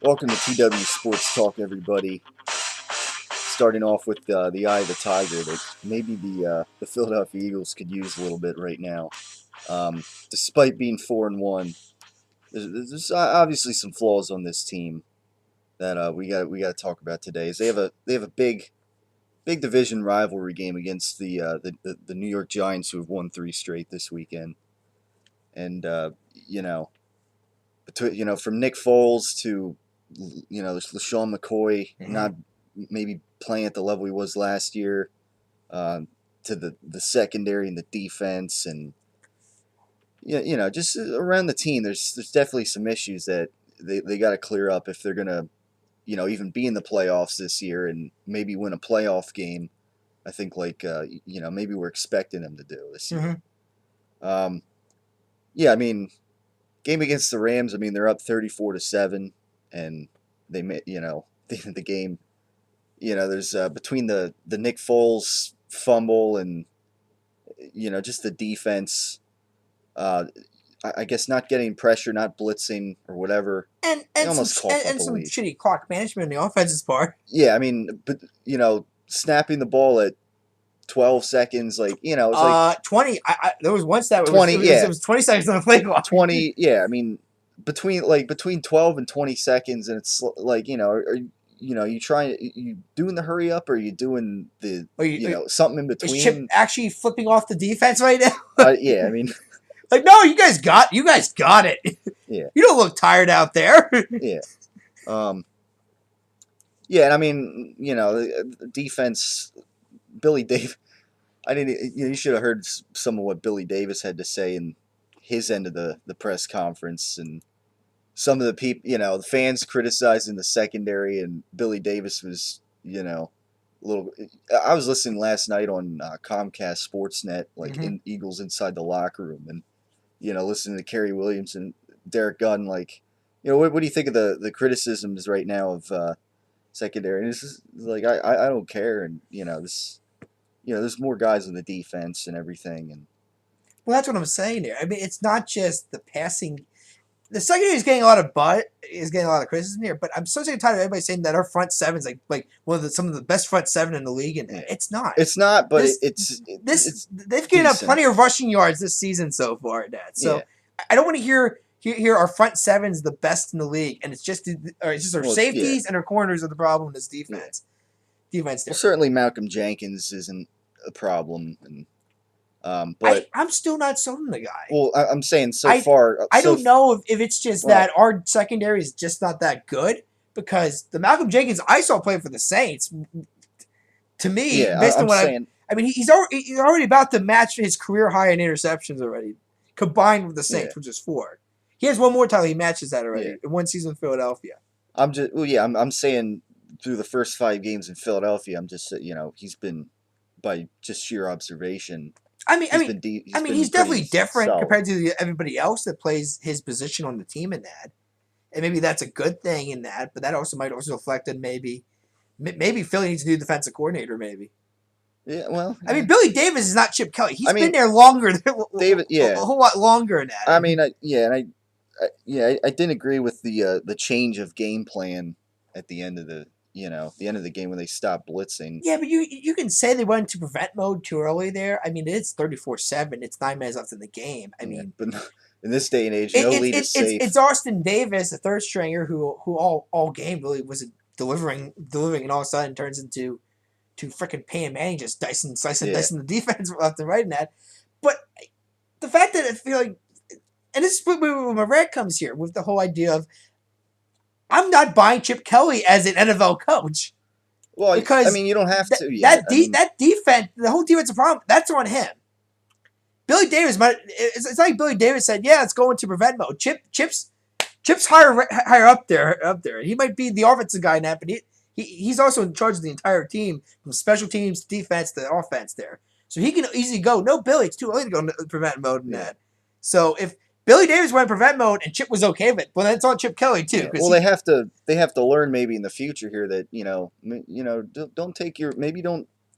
Welcome to TW Sports Talk, everybody. Starting off with the eye of the tiger that maybe the Philadelphia Eagles could use a little bit right now. Despite being 4-1, there's obviously some flaws on this team that we got to talk about today. Is they have a big division rivalry game against the New York Giants, who have won 3 straight this weekend, and from Nick Foles to LaShawn McCoy not maybe playing at the level he was last year, to the secondary and the defense, and just around the team, there's definitely some issues that they got to clear up if they're gonna even be in the playoffs this year and maybe win a playoff game. I think maybe we're expecting them to do this year. I mean, game against the Rams, I mean, they're up 34-7, and they the game. There's between the Nick Foles fumble and just the defense. I guess not getting pressure, not blitzing or whatever. And some shitty clock management on the offense's part. Yeah, I mean, but snapping the ball at 12 seconds, it's 20. There was one stat. 20. It was 20 seconds on the play clock. 20. Yeah, I mean, between 12 and 20 seconds, and it's you doing the hurry up, or are you doing the something in between? Is Chip actually flipping off the defense right now? Yeah, I mean, no, you guys got it. Yeah, you don't look tired out there. Yeah, yeah, and I mean, the defense. Billy Davis. You should have heard some of what Billy Davis had to say in his end of the press conference, and some of the people, the fans criticizing the secondary, and Billy Davis was, a little. I was listening last night on Comcast Sportsnet, in Eagles Inside the Locker Room, and listening to Kerry Williams and Derek Gunn, what do you think of the criticisms right now of secondary? And it's just I don't care, and there's more guys on the defense and everything, and well, that's what I'm saying here. I mean, it's not just the passing. The secondary is getting a lot of criticism here, but I'm so sick and tired of everybody saying that our front seven is like one of some of the best front seven in the league, and it's not. It's not, but they've given up plenty of rushing yards this season so far, Dad. So I don't want to hear our front seven's the best in the league, and it's just our safeties and our corners are the problem in this defense. Well, certainly Malcolm Jenkins isn't a problem, and but I'm still not sold on the guy. Well, I'm saying far. I don't know if it's just that our secondary is just not that good, because the Malcolm Jenkins I saw play for the Saints, to me, based on what I mean, he's already about to match his career high in interceptions already, combined with the Saints, which is 4. He has one more title. He matches that already in one season in Philadelphia. I'm saying through the first 5 games in Philadelphia, I'm just he's been, by just sheer observation. He's definitely different compared to everybody else that plays his position on the team in that, and maybe that's a good thing in that. But that also might reflect on maybe Philly needs a new defensive coordinator. Maybe. Yeah, well, I mean, Billy Davis is not Chip Kelly. He's been there longer than David. Yeah, a whole lot longer than that. I mean, I didn't agree with the change of game plan at the end of the game when they stopped blitzing. Yeah, but you can say they went to prevent mode too early there. I mean, it's 34-7. It's 9 minutes left in the game. I mean, but in this day and age, no lead is safe. It's Austin Davis, a third stringer, who all game really was delivering, and all of a sudden turns into freaking Peyton Manning just dicing the defense left and right in that. But the fact that I feel like, and this is where my rant comes here with the whole idea of, I'm not buying Chip Kelly as an NFL coach. Well, because you don't have to. That defense, the whole defensive problem, that's on him. Billy Davis it's like Billy Davis said, "Yeah, let's go into prevent mode." Chip's higher up there. He might be the offensive guy in that, but he's also in charge of the entire team, from special teams, defense to offense there. So he can easily go, "No, Billy, it's too early to go into prevent mode in that." So if Billy Davis went prevent mode and Chip was okay with it, well, that's on Chip Kelly too. Well, they have to learn maybe in the future here that don't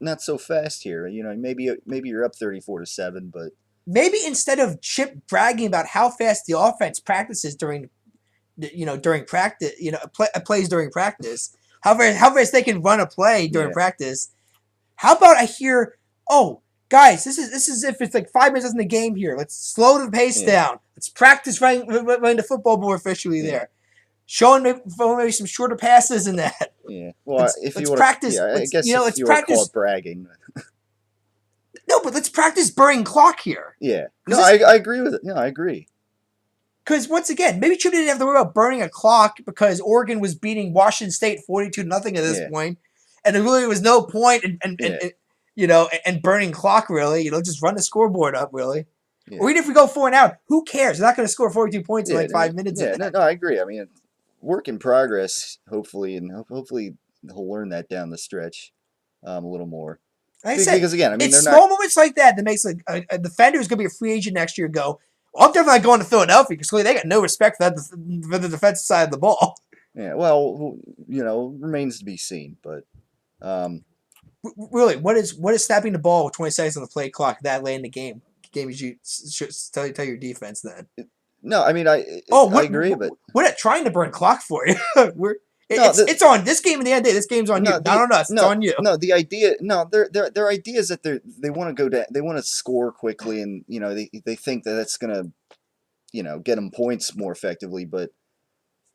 not so fast here. Maybe you're up 34-7, but Maybe instead of Chip bragging about how fast the offense practices during practice, plays during practice, how fast they can run a play during yeah, practice. How about I hear, oh, guys, this is if it's like 5 minutes in the game here. Let's slow the pace yeah, down. Let's practice running the football more efficiently yeah, there. Showing maybe some shorter passes in that. yeah. Well, Let's if you let's want to, practice. yeah, I Let's guess if let's you want to call practice. it bragging, No, but let's practice burning clock here. yeah. No, Because I agree with it. No, I agree. once again, maybe Chip didn't have to worry about burning a clock because Oregon was beating Washington State 42-0 at this Yeah, point, and there really was no point yeah, and burning clock really. Just run the scoreboard up really. yeah, Or even if we go 4-and-out, who cares? They're not going to score 42 points in yeah, like 5 minutes in yeah. No, that. no, I agree. I mean, work in progress. Hopefully, and hopefully he'll learn that down the stretch a little more. Like I said, Because again, I mean, it's they're not. small moments like that that makes a defender who's going to be a free agent next year go, well, I'm definitely not going to Philadelphia because they got no respect for the defensive side of the ball. Yeah, well, remains to be seen. But Really, what is snapping the ball with 20 seconds on the play clock that late in the game? Game you should tell your defense then. no, I mean, Oh, I agree, but we're not trying to burn clock for you. no, It's on this game. In the end of the day, this game's on you, no, not on us. It's on you. no, the idea, no, their idea is that they want to go down, they want to score quickly, and they think that that's gonna get them points more effectively. But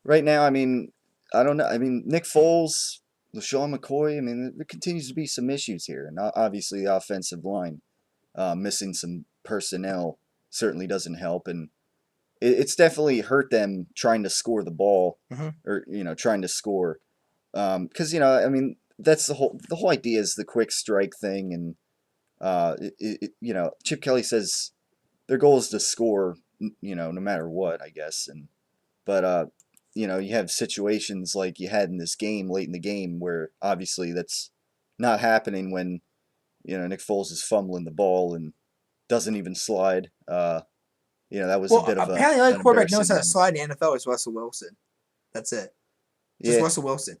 right now, I mean, I don't know. I mean, Nick Foles, LaShawn McCoy. I mean, there continues to be some issues here, and obviously the offensive line missing some personnel certainly doesn't help, and it's definitely hurt them trying to score the ball, Mm-hmm. or trying to score, because I mean that's the whole idea is the quick strike thing, and Chip Kelly says their goal is to score, no matter what, I guess, and but you have situations like you had in this game late in the game where obviously that's not happening when Nick Foles is fumbling the ball and doesn't even slide. That was a Well, bit of apparently the only an quarterback knows embarrassing how to moment. slide in the NFL is Russell Wilson. That's it. Just Yeah. Russell Wilson.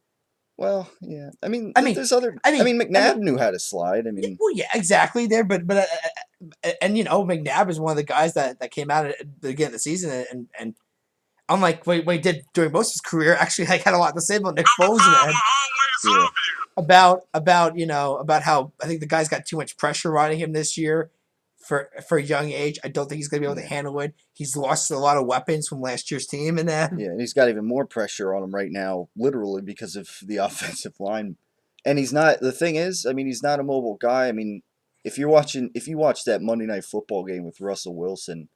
Well, yeah. I mean, I mean, there's other. I I mean, mean, I mean, McNabb knew how to slide. I mean, well, yeah, exactly. There, but and McNabb is one of the guys that came out at the beginning of the season and unlike what he did during most of his career, actually had a lot to say about Nick Foles in that. yeah, About how I think the guy's got too much pressure riding him this year for a young age. I don't think he's going to be able to yeah, handle it. He's lost a lot of weapons from last year's team and that. yeah. And he's got even more pressure on him right now, literally because of the offensive line. And he's not. The thing is, I mean, he's not a mobile guy. I mean, if you watch that Monday Night Football game with Russell Wilson,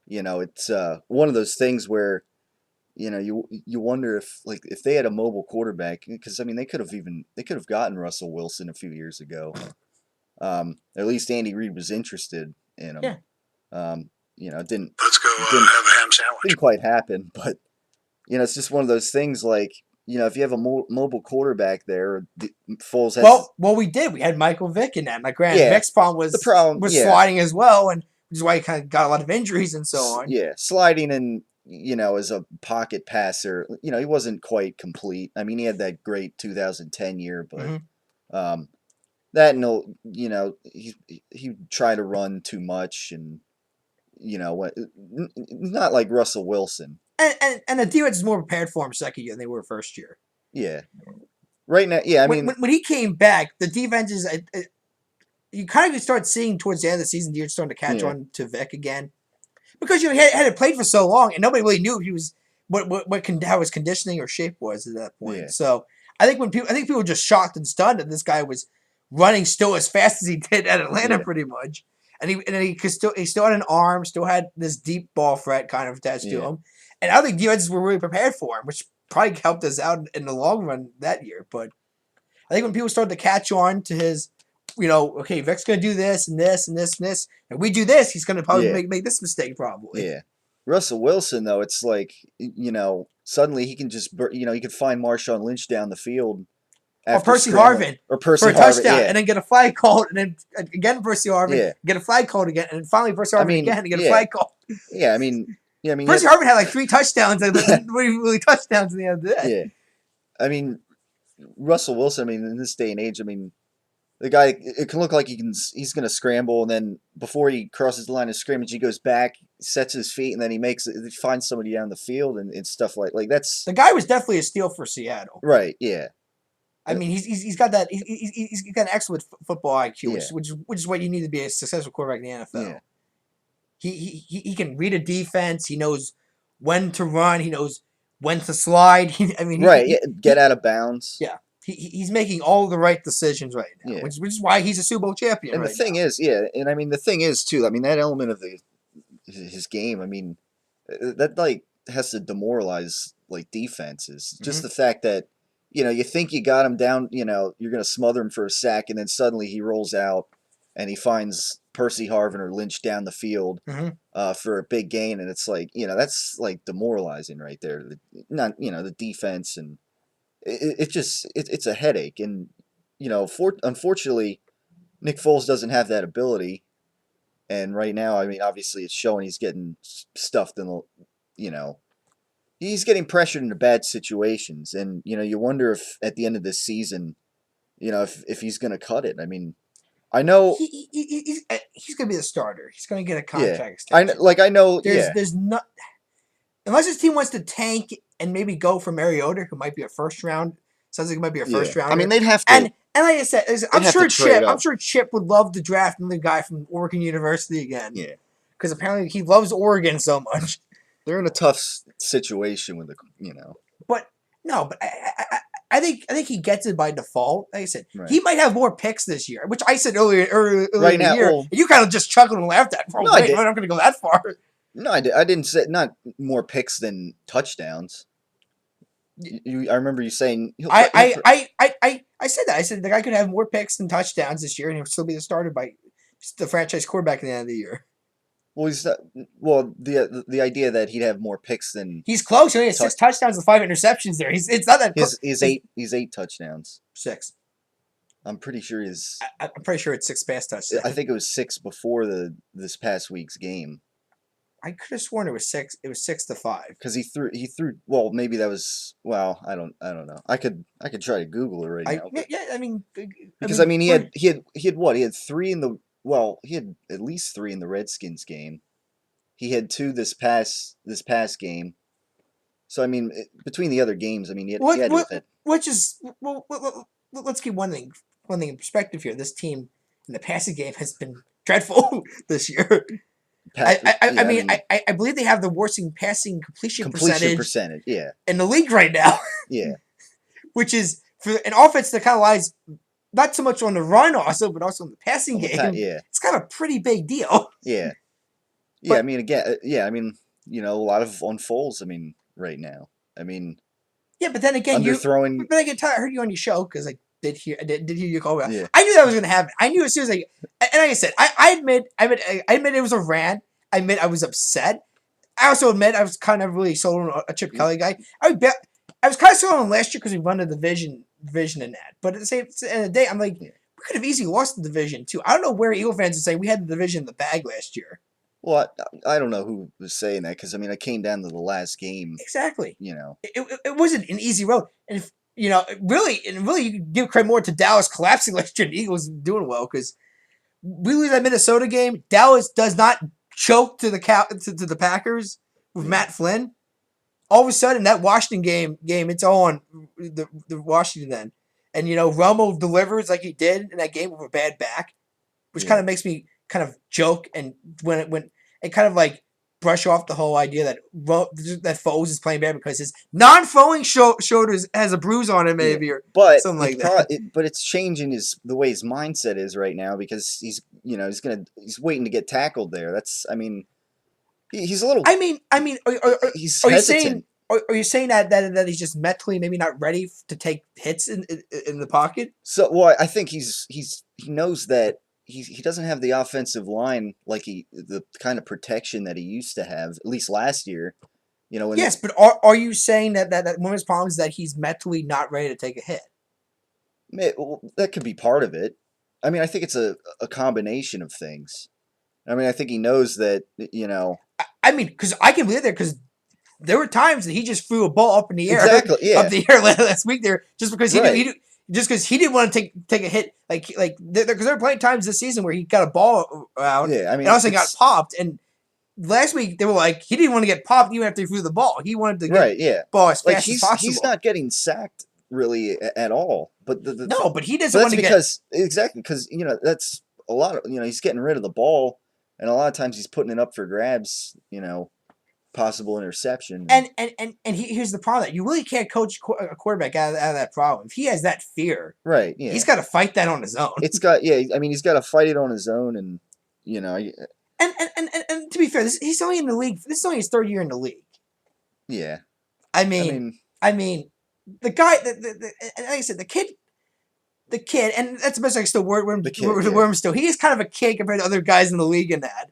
it's one of those things where you wonder if they had a mobile quarterback, because I mean they could have gotten Russell Wilson a few years ago. At least Andy Reid was interested in him. Yeah. It didn't Let's go didn't have a ham sandwich. didn't quite happen, but it's just one of those things like if you have a mobile quarterback there, Foles has Well, we did. We had Michael Vick in that. My grand Yeah. Vick's problem was the problem. was Yeah, sliding as well, and which is why he kind of got a lot of injuries and so on. Yeah, sliding and as a pocket passer, he wasn't quite complete. I mean, he had that great 2010 year, but Mhm. that he tried to run too much, and not like Russell Wilson. And the defense is more prepared for him second year than they were first year. Yeah, right now. Yeah, I mean, when he came back, the defense is you kind of start seeing towards the end of the season, you're starting to catch Yeah. on to Vic again because he had played for so long and nobody really knew if he was how his conditioning or shape was at that point. Yeah. So I think people were just shocked and stunned that this guy was running still as fast as he did at Atlanta, Yeah. pretty much. And he still had an arm, still had this deep ball threat kind of attached to Yeah. him. And I don't think defenses were really prepared for him, which probably helped us out in the long run that year. But I think when people started to catch on to his, okay, Vic's going to do this and this and this and this, and we do this, he's going to probably Yeah. make this mistake probably. Yeah. Russell Wilson, though, it's like, suddenly he can just, he could find Marshawn Lynch down the field. Or after Percy scrambling. Harvin Or Percy for a Harvin, touchdown, yeah. and then get a flag called, and then again Percy Harvin, Yeah. get a flag called again, and then finally Percy Harvin again, and get a yeah. flag called. Yeah, I mean, Percy Harvin had like 3 touchdowns, and really touchdowns in the end of the day. Yeah. I mean, Russell Wilson, I mean, in this day and age, I mean, The guy, it can look like he's going to scramble, and then before he crosses the line of scrimmage, he goes back, sets his feet, and then he finds somebody down the field and stuff like that's The guy was definitely a steal for Seattle. right. Yeah, I mean, he's got that he's got an excellent football IQ, yeah, which is what you need to be a successful quarterback in the yeah. NFL. He can read a defense. He knows when to run. He knows when to slide. I mean, Right. Yeah. Get out of bounds. yeah. He's making all the right decisions right now, Yeah. which is why he's a Super Bowl champion And the right thing now. is, yeah, and I mean the thing is too. I mean that element of his game. I mean that like has to demoralize like defenses. Just Mm-hmm. the fact that you think you got him down. You're gonna smother him for a sack, and then suddenly he rolls out and he finds Percy Harvin or Lynch down the field Mm-hmm. for a big gain, and it's like that's like demoralizing right there. Not the defense and it's a headache, and unfortunately, Nick Foles doesn't have that ability, and right now, I mean, obviously, it's showing he's getting stuffed in the, you know, he's getting pressured into bad situations, and you wonder if at the end of this season, if he's gonna cut it. I mean, I know, He's going to be the starter. He's going to get a yeah, contract extension. I know, yeah, There's not unless his team wants to tank and maybe go for Mariota, who might be a first round. Sounds like it might be a yeah. first I mean, rounder. they'd have to, And like I said, they'd have to trade I'm up, sure Chip would love to draft another guy from Oregon University again yeah. because apparently he loves Oregon so much. They're in a tough situation with But no, but I think he gets it by default. Like I said, right, he might have more picks this year, which I said earlier right in the now. year, Well, and you kind of just chuckled and laughed at. Oh, no, I wait, did. I'm not going to go that far. No, I didn't say not more picks than touchdowns. I remember you saying I said that. I said the guy could have more picks than touchdowns this year, and he'll still be the starter by the franchise quarterback at the end of the year. well, he's not, well the idea that he'd have more picks than He's close. He only has 6 touchdowns and 5 interceptions there. It's not that close. he's 8 touchdowns. 6. I'm pretty sure I'm pretty sure it's 6 pass touchdowns. I think it was 6 before this past week's game. I could have sworn it was 6. It was 6-5. Because he threw well, maybe that was, well, I don't know. I could try to Google it right now. I mean, Because he had what? He had 3 in the, well, he had at least 3 in the Redskins game. He had 2 this past game. So I mean, between the other games, I mean, he had to have which is let's keep one thing in perspective here. This team in the passing game has been dreadful this year. I believe they have the worst passing completion percentage yeah, in the league right now. Yeah. Which is for an offense that kind of lies not so much on the run also, but also on the passing game. Yeah. It's kind of a pretty big deal. Yeah. Yeah, I mean, again, I mean, a lot of on Foles, I mean, right now. I mean, yeah, but then again, underthrowing. But again, I heard you on your show because I did hear you call me. Yeah. I knew that was going to happen. I knew as soon as and like I said, I admit it was a rant. I admit I was upset. I also admit I was kind of really sold on a Chip Kelly guy. I was kind of sold on him last year because we won the division in that. But at the end of the day, I'm like, we could have easily lost the division too. I don't know where Eagle fans are saying we had the division in the bag last year. Well, I don't know who was saying that because I mean, I came down to the last game. Exactly. It wasn't an easy road, and if really, you could give credit more to Dallas collapsing last year and the Eagles doing well because we lose that Minnesota game. Dallas does not choke to the Packers with Matt Flynn. All of a sudden, that Washington game, it's all on the Washington then, and Romo delivers like he did in that game with a bad back, which kind of makes me kind of joke and when it kind of like brush off the whole idea that Foles is playing bad because his non-throwing shoulder has a bruise on it maybe or something like that. But it's changing the way his mindset is right now because he's waiting to get tackled there. That's he's a little. I mean, he's hesitant. Are you saying that he's just mentally maybe not ready to take hits in the pocket? So well, I think he knows that. He doesn't have the offensive line like the kind of protection that he used to have, at least last year. Yes, but are you saying that one of his problems is that he's mentally not ready to take a hit? That could be part of it. I mean, I think it's a combination of things. I mean, I think he knows that, I mean, because I can believe that because there were times that he just threw a ball up in the air. Exactly, yeah. Up the air last week there just because he knew just because he didn't want to take a hit, because there were plenty of times this season where he got a ball out Yeah, I and mean, also got popped. And last week they were like he didn't want to get popped even after he threw the ball. He wanted to get right, yeah. ball as Like fast as he's possible. not getting sacked really at all. But No, but he but doesn't that's want to get. because that's a lot of he's getting rid of the ball, and a lot of times he's putting it up for grabs. Possible interception. Here's the problem: that you really can't coach a quarterback out of that problem. If he has that fear, Right, he's yeah. got to fight that on his own. It's got yeah. I mean, he's got to fight it on his own, and And to be fair, he's only in the league. This is only his third year in the league. yeah. I I mean, mean, the guy, like I said, the kid, and that's the best I can still word the kid, him still. He is kind of a kid compared to other guys in the league in that.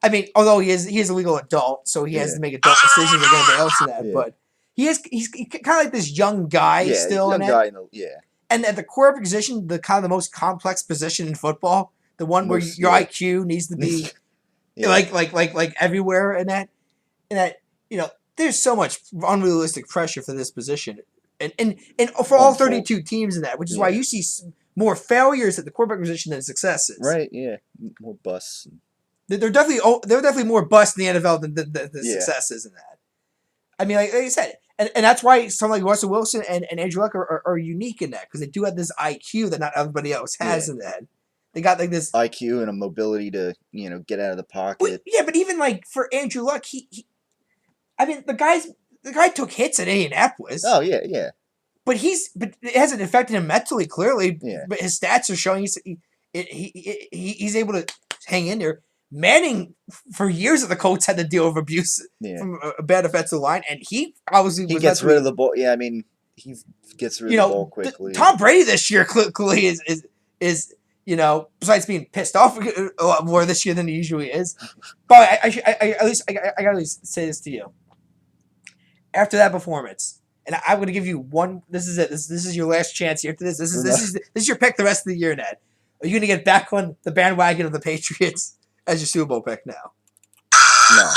I mean, although he is a legal adult, so he has yeah, to make adult decisions like anybody else in that. yeah, But he's kind of like this young guy yeah. still in Young that. guy, yeah, And at the quarterback position, the kind of the most complex position in football, the one where most, your yeah, IQ needs to be yeah. like everywhere in that. There's so much unrealistic pressure for this position, and for all On full, 32 teams in that, which is why yeah. you see more failures at the quarterback position than successes. Right, yeah. More busts. They're definitely more busts in the NFL than the Yeah, successes in that. I mean, like I said, and that's why someone like Russell Wilson and Andrew Luck are unique in that because they do have this IQ that not everybody else has yeah. in that. They got like this IQ and a mobility to get out of the pocket. yeah, but even like for Andrew Luck, I mean, the guy took hits at Indianapolis. Oh yeah, yeah, But it hasn't affected him mentally. Clearly, yeah, but his stats are showing he's able to hang in there. Manning, for years of the Colts, had to deal with abuse yeah. from a bad offensive line, and he obviously He was gets mentally. rid of the ball. Yeah, I mean, he gets rid of the ball quickly. Tom Brady this year clearly is besides being pissed off a lot more this year than he usually is. But I gotta at least say this to you. After that performance, and I'm going to give you one. This is it. This is your last chance here. After this is your pick the rest of the year, Ned. Are you going to get back on the bandwagon of the Patriots as your Super Bowl pick now? No.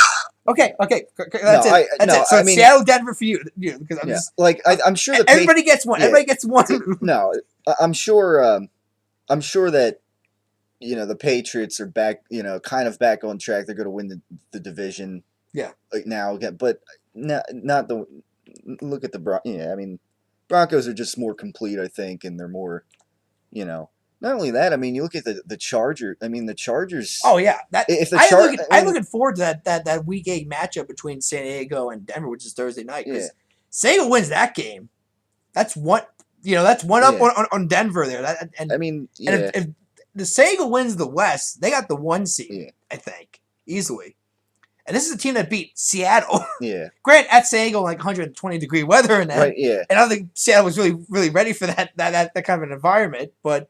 Okay, that's No, it. That's it. So it's Seattle, Denver for you. Because I'm just I'm sure the everybody gets one. Yeah. Everybody gets one. No, I'm sure. I'm sure that the Patriots are back. Kind of back on track. They're going to win the division. Yeah. Like now again, but not the. Look at the Yeah, I mean, Broncos are just more complete, I think, and they're more. Not only that. I mean, you look at the Chargers. I mean, the Chargers. Oh yeah, I'm looking forward to that Week 8 matchup between San Diego and Denver, which is Thursday night. Because San Diego wins that game. That's one. That's one up on Denver there. I mean, yeah. And if the San Diego wins the West, they got the 1 seed. I think easily. And this is a team that beat Seattle. Yeah. Grant at San Diego, like 120-degree weather and that. Right. Yeah. And I don't think Seattle was really ready for that kind of an environment. But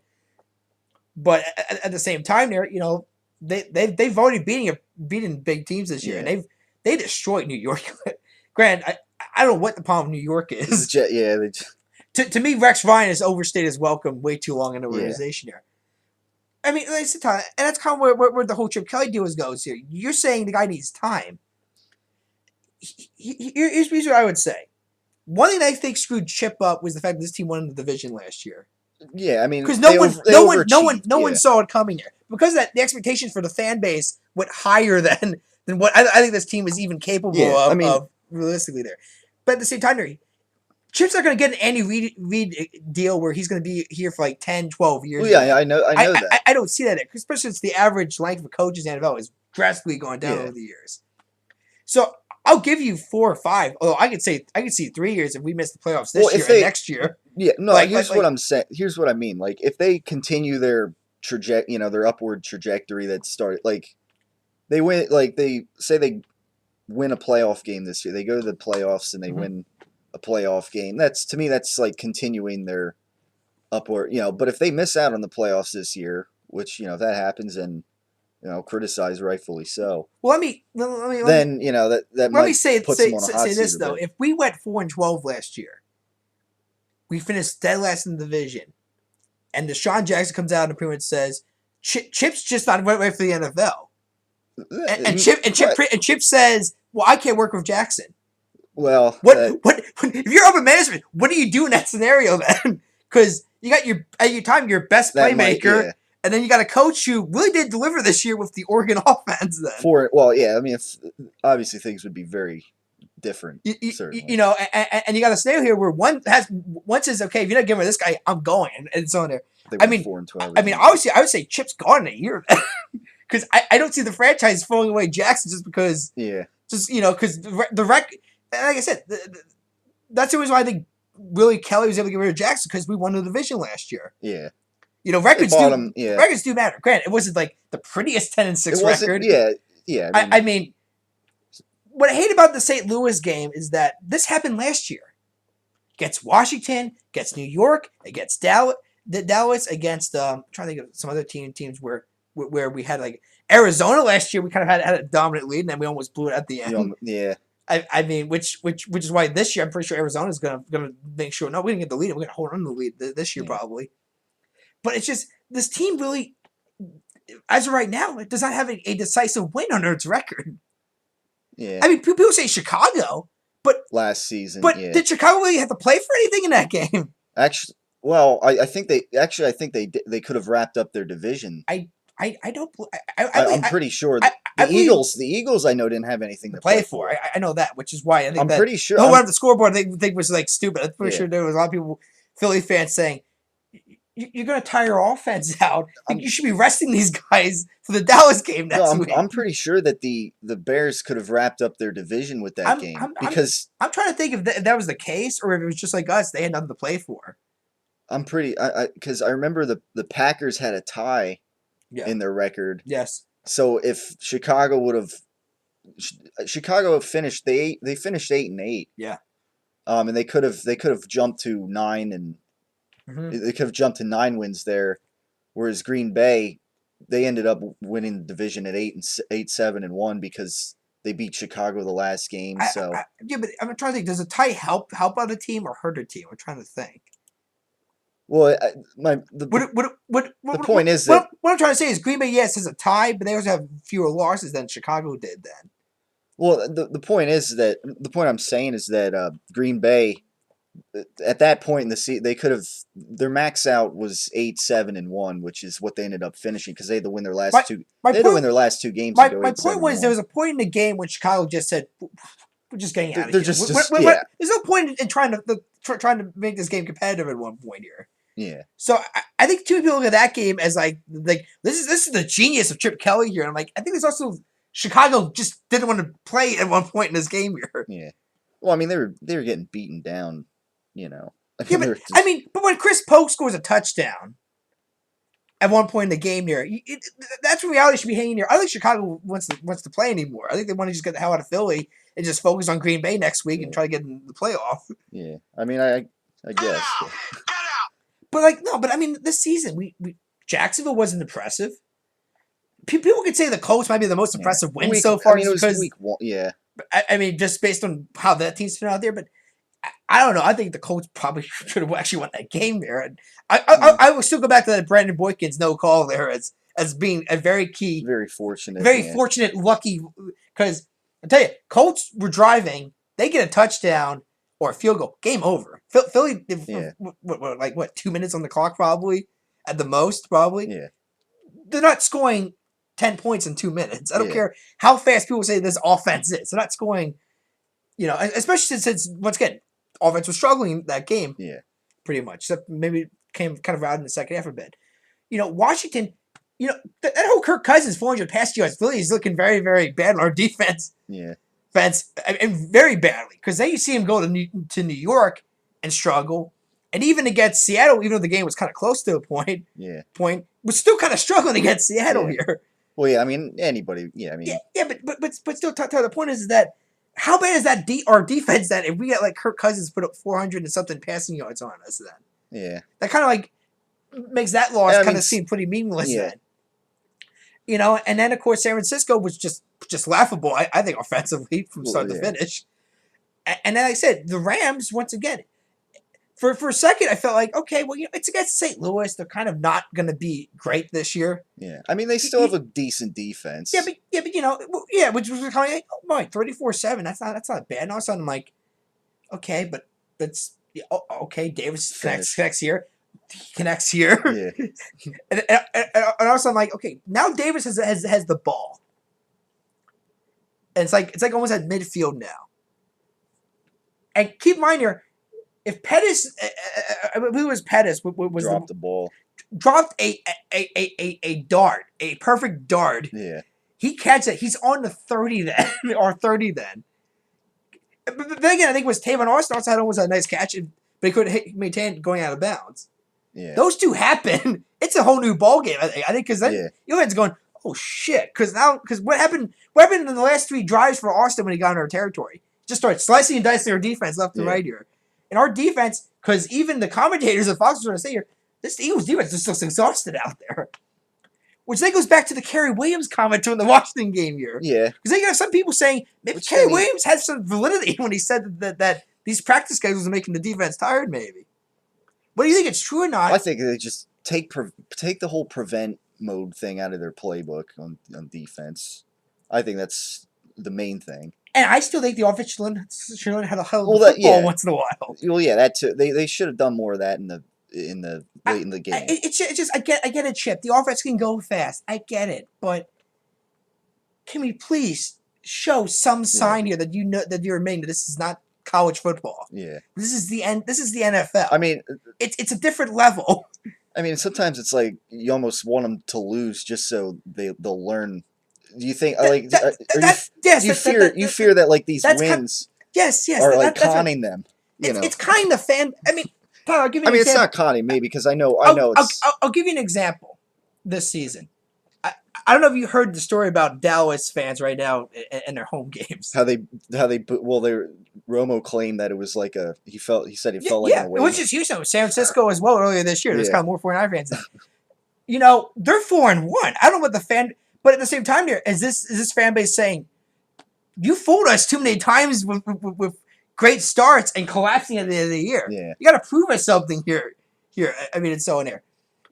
at the same time, they've already beaten big teams this year, and they destroyed New York. Grant, I don't know what the problem with New York is. To me, Rex Ryan has overstayed his welcome way too long in the organization here. I mean, like I said, and that's kind of where the whole Chip Kelly deal goes here. You're saying the guy needs time. Here's what I would say. One thing that I think screwed Chip up was the fact that this team won the division last year. Yeah, I mean, because no one saw it coming here because of that. The expectations for the fan base went higher than what I think this team is even capable of realistically there. But at the same time, Chip's not going to get an Andy Reid deal where he's going to be here for like 10, 12 years. Well, yeah, I know that. I don't see that, especially since the average length of coaches in the NFL is drastically going down over the years. So I'll give you 4 or 5. Although I could see 3 years if we miss the playoffs this year and next year. Yeah, no. Here's what I'm saying. Here's what I mean. Like if they continue their their upward trajectory that started, like they win, like they say they win a playoff game this year. They go to the playoffs and they win a playoff game. To me, that's like continuing their upward. But if they miss out on the playoffs this year, which if that happens, and criticize rightfully so. Well, let me say this though. If we went 4-12 last year, we finished dead last in the division, and Deshaun Jackson comes out and pretty much says, "Chip's just not right for the NFL," and Chip says, "Well, I can't work with Jackson." Well, what if you're upper management? What do you do in that scenario then? Because You got your best That might, playmaker, yeah. and then you got a coach who really did deliver this year with the Oregon offense. Then Well, yeah. I mean, obviously things would be very different, you certainly. know, and you got a scenario here where one says, okay, if you're not giving me this guy, I'm going, and it's on there. They I went mean, 4-12 or I mean, something. obviously, I would say Chip's gone in a year because I don't see the franchise throwing away Jackson just because, Yeah, because the rec, like I said, that's the reason why I think Willie Kelly was able to get rid of Jackson because we won the division last year. yeah. You know, They bought him. Yeah, records do matter. Granted, it wasn't like the prettiest 10-6 it wasn't. record. Yeah, yeah. I mean, I mean, what I hate about the St. Louis game is that this happened last year. Gets Washington, gets New York, it gets Dallas against I'm trying to think of some other teams where we had like Arizona last year. We kind of had a dominant lead, and then we almost blew it at the end. yeah, I mean, which is why this year I'm pretty sure Arizona's gonna make sure. No, we didn't get the lead. We're gonna hold on to the lead this year yeah, probably. But it's just this team really, as of right now, it does not have a decisive win under its record. yeah. I mean, people say Chicago, but Last season, yeah. did Chicago really have to play for anything in that game? Actually, well, I think they could have wrapped up their division. I don't. I'm pretty sure I believe The Eagles, I know, didn't have anything to to play play for. for. I know that, which is why I think I'm that pretty sure. the whole run of the scoreboard they think was like stupid. I'm pretty Yeah. sure there was a lot of people, Philly fans, saying you're going to tire your offense out. You should be resting these guys for the Dallas game next week. I'm pretty sure that the Bears could have wrapped up their division with that game because I'm trying to think if that was the case or if it was just like us, they had nothing to play for. I'm pretty because I remember the Packers had a tie in their record. Yes. So if Chicago finished they finished 8-8. Yeah. And they could have jumped to 9 and they could have jumped to 9 wins there, whereas Green Bay they ended up winning the division at 8-7-1 because they beat Chicago the last game. Yeah, but I'm trying to think. Does a tie help out a team or hurt a team? I'm trying to think. Well, the point is that what I'm trying to say is Green Bay, yes, has a tie, but they also have fewer losses than Chicago did then. Well, the point I'm saying is that Green Bay, at that point in the season, they could have their max out was 8-7-1, which is what they ended up finishing because they had to win their last two. They had to win their last 2 games. My point was there was a point in the game when Chicago just said, "We're just getting out of here." Yeah. There's no point in trying to make this game competitive at one point here. Yeah. So I think too many people look at that game as like this is the genius of Chip Kelly here. And I'm like, I think there's also Chicago just didn't want to play at one point in this game here. Yeah. Well, I mean they were getting beaten down, you know. But when Chris Polk scores a touchdown at one point in the game here, that's when reality should be hanging here. I don't think Chicago wants to play anymore. I think they want to just get the hell out of Philly and just focus on Green Bay next week and try to get in the playoff. Yeah. I mean I guess. But I mean, this season we Jacksonville wasn't impressive. People could say the Colts might be the most impressive win so far. I mean, it was week 1. Yeah. I mean, just based on how that team's turned out there, but I don't know. I think the Colts probably should have actually won that game there. And I will still go back to that Brandon Boykins no call there as being a very key, very fortunate, lucky. Because I tell you, Colts were driving, they get a touchdown or a field goal, game over. Philly, what 2 minutes on the clock probably at the most probably. Yeah, they're not scoring 10 points in 2 minutes. I don't care how fast people say this offense is. They're not scoring, especially since once again, offense was struggling that game. Yeah. Pretty much. Except maybe came kind of out in the second half a bit. Washington, that whole Kirk Cousins 400 pass yards, Philly is looking very, very bad on our defense. Yeah. And very badly. Because then you see him go to New York and struggle. And even against Seattle, even though the game was kind of close to a point, was still kind of struggling against Seattle here. Well, yeah, I mean, anybody, but still, the point is that how bad is that our defense that if we get like Kirk Cousins put up 400 and something passing yards on us then? Yeah. That kind of like makes that loss kind of seem pretty meaningless then. And then of course San Francisco was just laughable, I think, offensively from start to finish. And then like I said, the Rams, once again, for a second, I felt like, okay, well, it's against St. Louis. They're kind of not going to be great this year. Yeah, I mean, they still have a decent defense. Yeah, but which was kind of like, oh my, 34-7. That's not bad. And all of a sudden, I'm like, okay, but that's okay. Davis connects here. he connects here. Yeah. And also I'm like, okay, now Davis has the ball. And it's like almost at midfield now. And keep in mind here, if Pettis, who was Pettis, was Drop the ball. dropped a dart, a perfect dart. Yeah. He catches it. He's on the 30 then, or 30 then. But then again, I think it was Tavon Austin also had almost a nice catch, but he couldn't maintain going out of bounds. Yeah. Those two happen. It's a whole new ball game. I think because then Yeah. Johan's going, oh shit, because what happened? What happened in the last 3 drives for Austin when he got into our territory? Just started slicing and dicing our defense left and Yeah. right here. And our defense, because even the commentators at Fox were going to say here, this Eagles defense just looks exhausted out there. Which then goes back to the Kerry Williams comment in the Washington game here. Yeah. Because then you have some people saying maybe Kerry Williams had some validity when he said that these practice schedules are making the defense tired, maybe. What do you think? It's true or not? I think they just take the whole prevent mode thing out of their playbook on defense. I think that's the main thing. And I still think the offense should learn how to hold Well, the football once in a while. Well, yeah, that too. They should have done more of that in the late in the game. It's just I get it, Chip. The offense can go fast. I get it, but can we please show some sign here that you know that you're admitting that this is not college football? Yeah. This is the NFL. I mean, it's a different level. I mean, sometimes it's like you almost want them to lose just so they'll learn. Do you think you fear that like these wins are like conning them? It's kind of fan. I mean, Tyler, I'll give you an example. It's not conning me because I know it's. I'll give you an example. This season, I don't know if you heard the story about Dallas fans right now in their home games. How they Romo claimed that it was like he said it felt like an away. It was just Houston, it was San Francisco as well earlier this year. There's kind of more 49 fans. They're 4-1. I don't know what the fan, but at the same time, is this fan base saying you fooled us too many times with great starts and collapsing at the end of the year? Yeah, you got to prove us something here. I mean, it's so in there.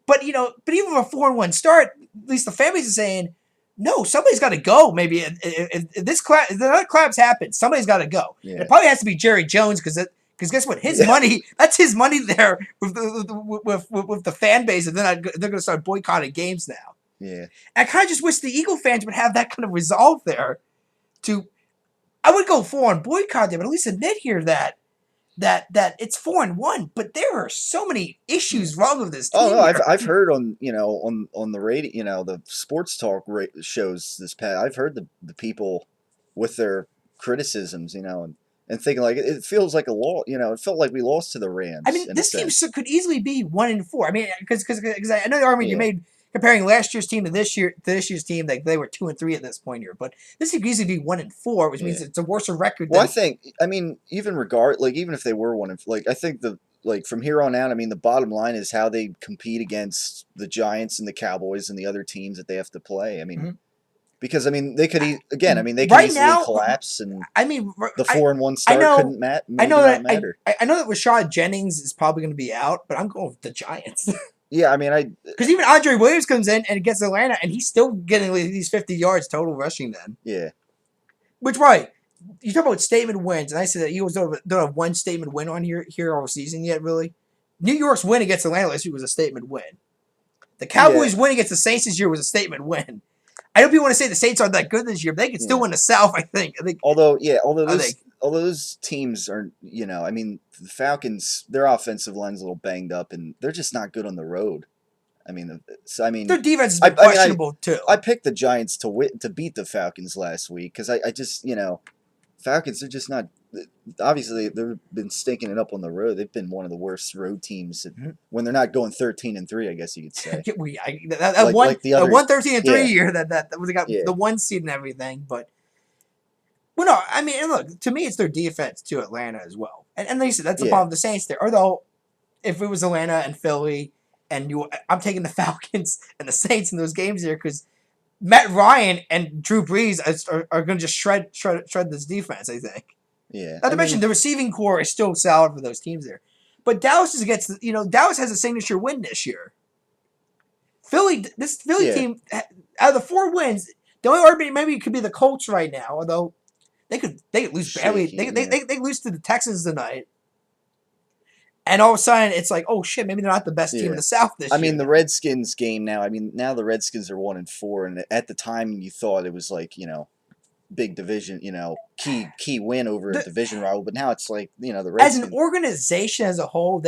But even with a 4-1 start, at least the fan base is saying, no, somebody's got to go. Maybe if the other collapse happens, somebody's got to go. Yeah. And it probably has to be Jerry Jones because guess what? His money, that's his money there with the fan base, and then they're going to start boycotting games now. Yeah. And I kind of just wish the Eagle fans would have that kind of resolve there. I would go full on boycott them, but at least admit here that it's 4-1, but there are so many issues wrong with this team. Oh no, I've heard on the radio, the sports talk shows this past. I've heard the people with their criticisms, and thinking like it feels like a law. It felt like we lost to the Rams. I mean, this team could easily be 1-4. I mean, because I know the argument you made comparing last year's team to this year's team, like they were 2-3 at this point here, but this could easily be 1-4, which means it's a worse record. Well, I mean, even if they were 1-4, I think from here on out, I mean, the bottom line is how they compete against the Giants and the Cowboys and the other teams that they have to play. I mean, because they could they could right easily now, collapse, and the 4-1 start couldn't matter. I know that Rashad Jennings is probably going to be out, but I'm going with the Giants. Yeah, I mean, because even Andre Williams comes in and gets Atlanta, and he's still getting these 50 yards total rushing then. Yeah. Which, right, you talk about statement wins, and I said that Eagles don't have one statement win on here all season yet, really. New York's win against Atlanta last week was a statement win. The Cowboys' win against the Saints this year was a statement win. I know people want to say the Saints aren't that good this year, but they can still win the South, I think. Although those teams are, I mean, the Falcons, their offensive line's a little banged up, and they're just not good on the road. I mean, their defense is questionable too. I picked the Giants to beat the Falcons last week because I just, Falcons are just not. Obviously, they've been stinking it up on the road. They've been one of the worst road teams when they're not going 13-3. I guess you could say. That one 13-3 year that they got the 1 seed and everything, but. Well, no, I mean, look, to me, it's their defense to Atlanta as well. And like you said, that's the problem with the Saints there. Although, if it was Atlanta and Philly, and I'm taking the Falcons and the Saints in those games here because Matt Ryan and Drew Brees are going to just shred this defense, I think. Yeah. Not to mention, the receiving core is still solid for those teams there. But Dallas Dallas has a signature win this year. This Philly team, out of the 4 wins, the only argument maybe could be the Colts right now, although they could lose badly. They lose to the Texans tonight. And all of a sudden, it's like, oh shit, maybe they're not the best team in Yeah. the South this I year. mean, the Redskins game now. I mean, now the Redskins are 1-4, and at the time you thought it was like big division, key win over a The, division rival. But now it's like the as an Redskins. organization as a whole,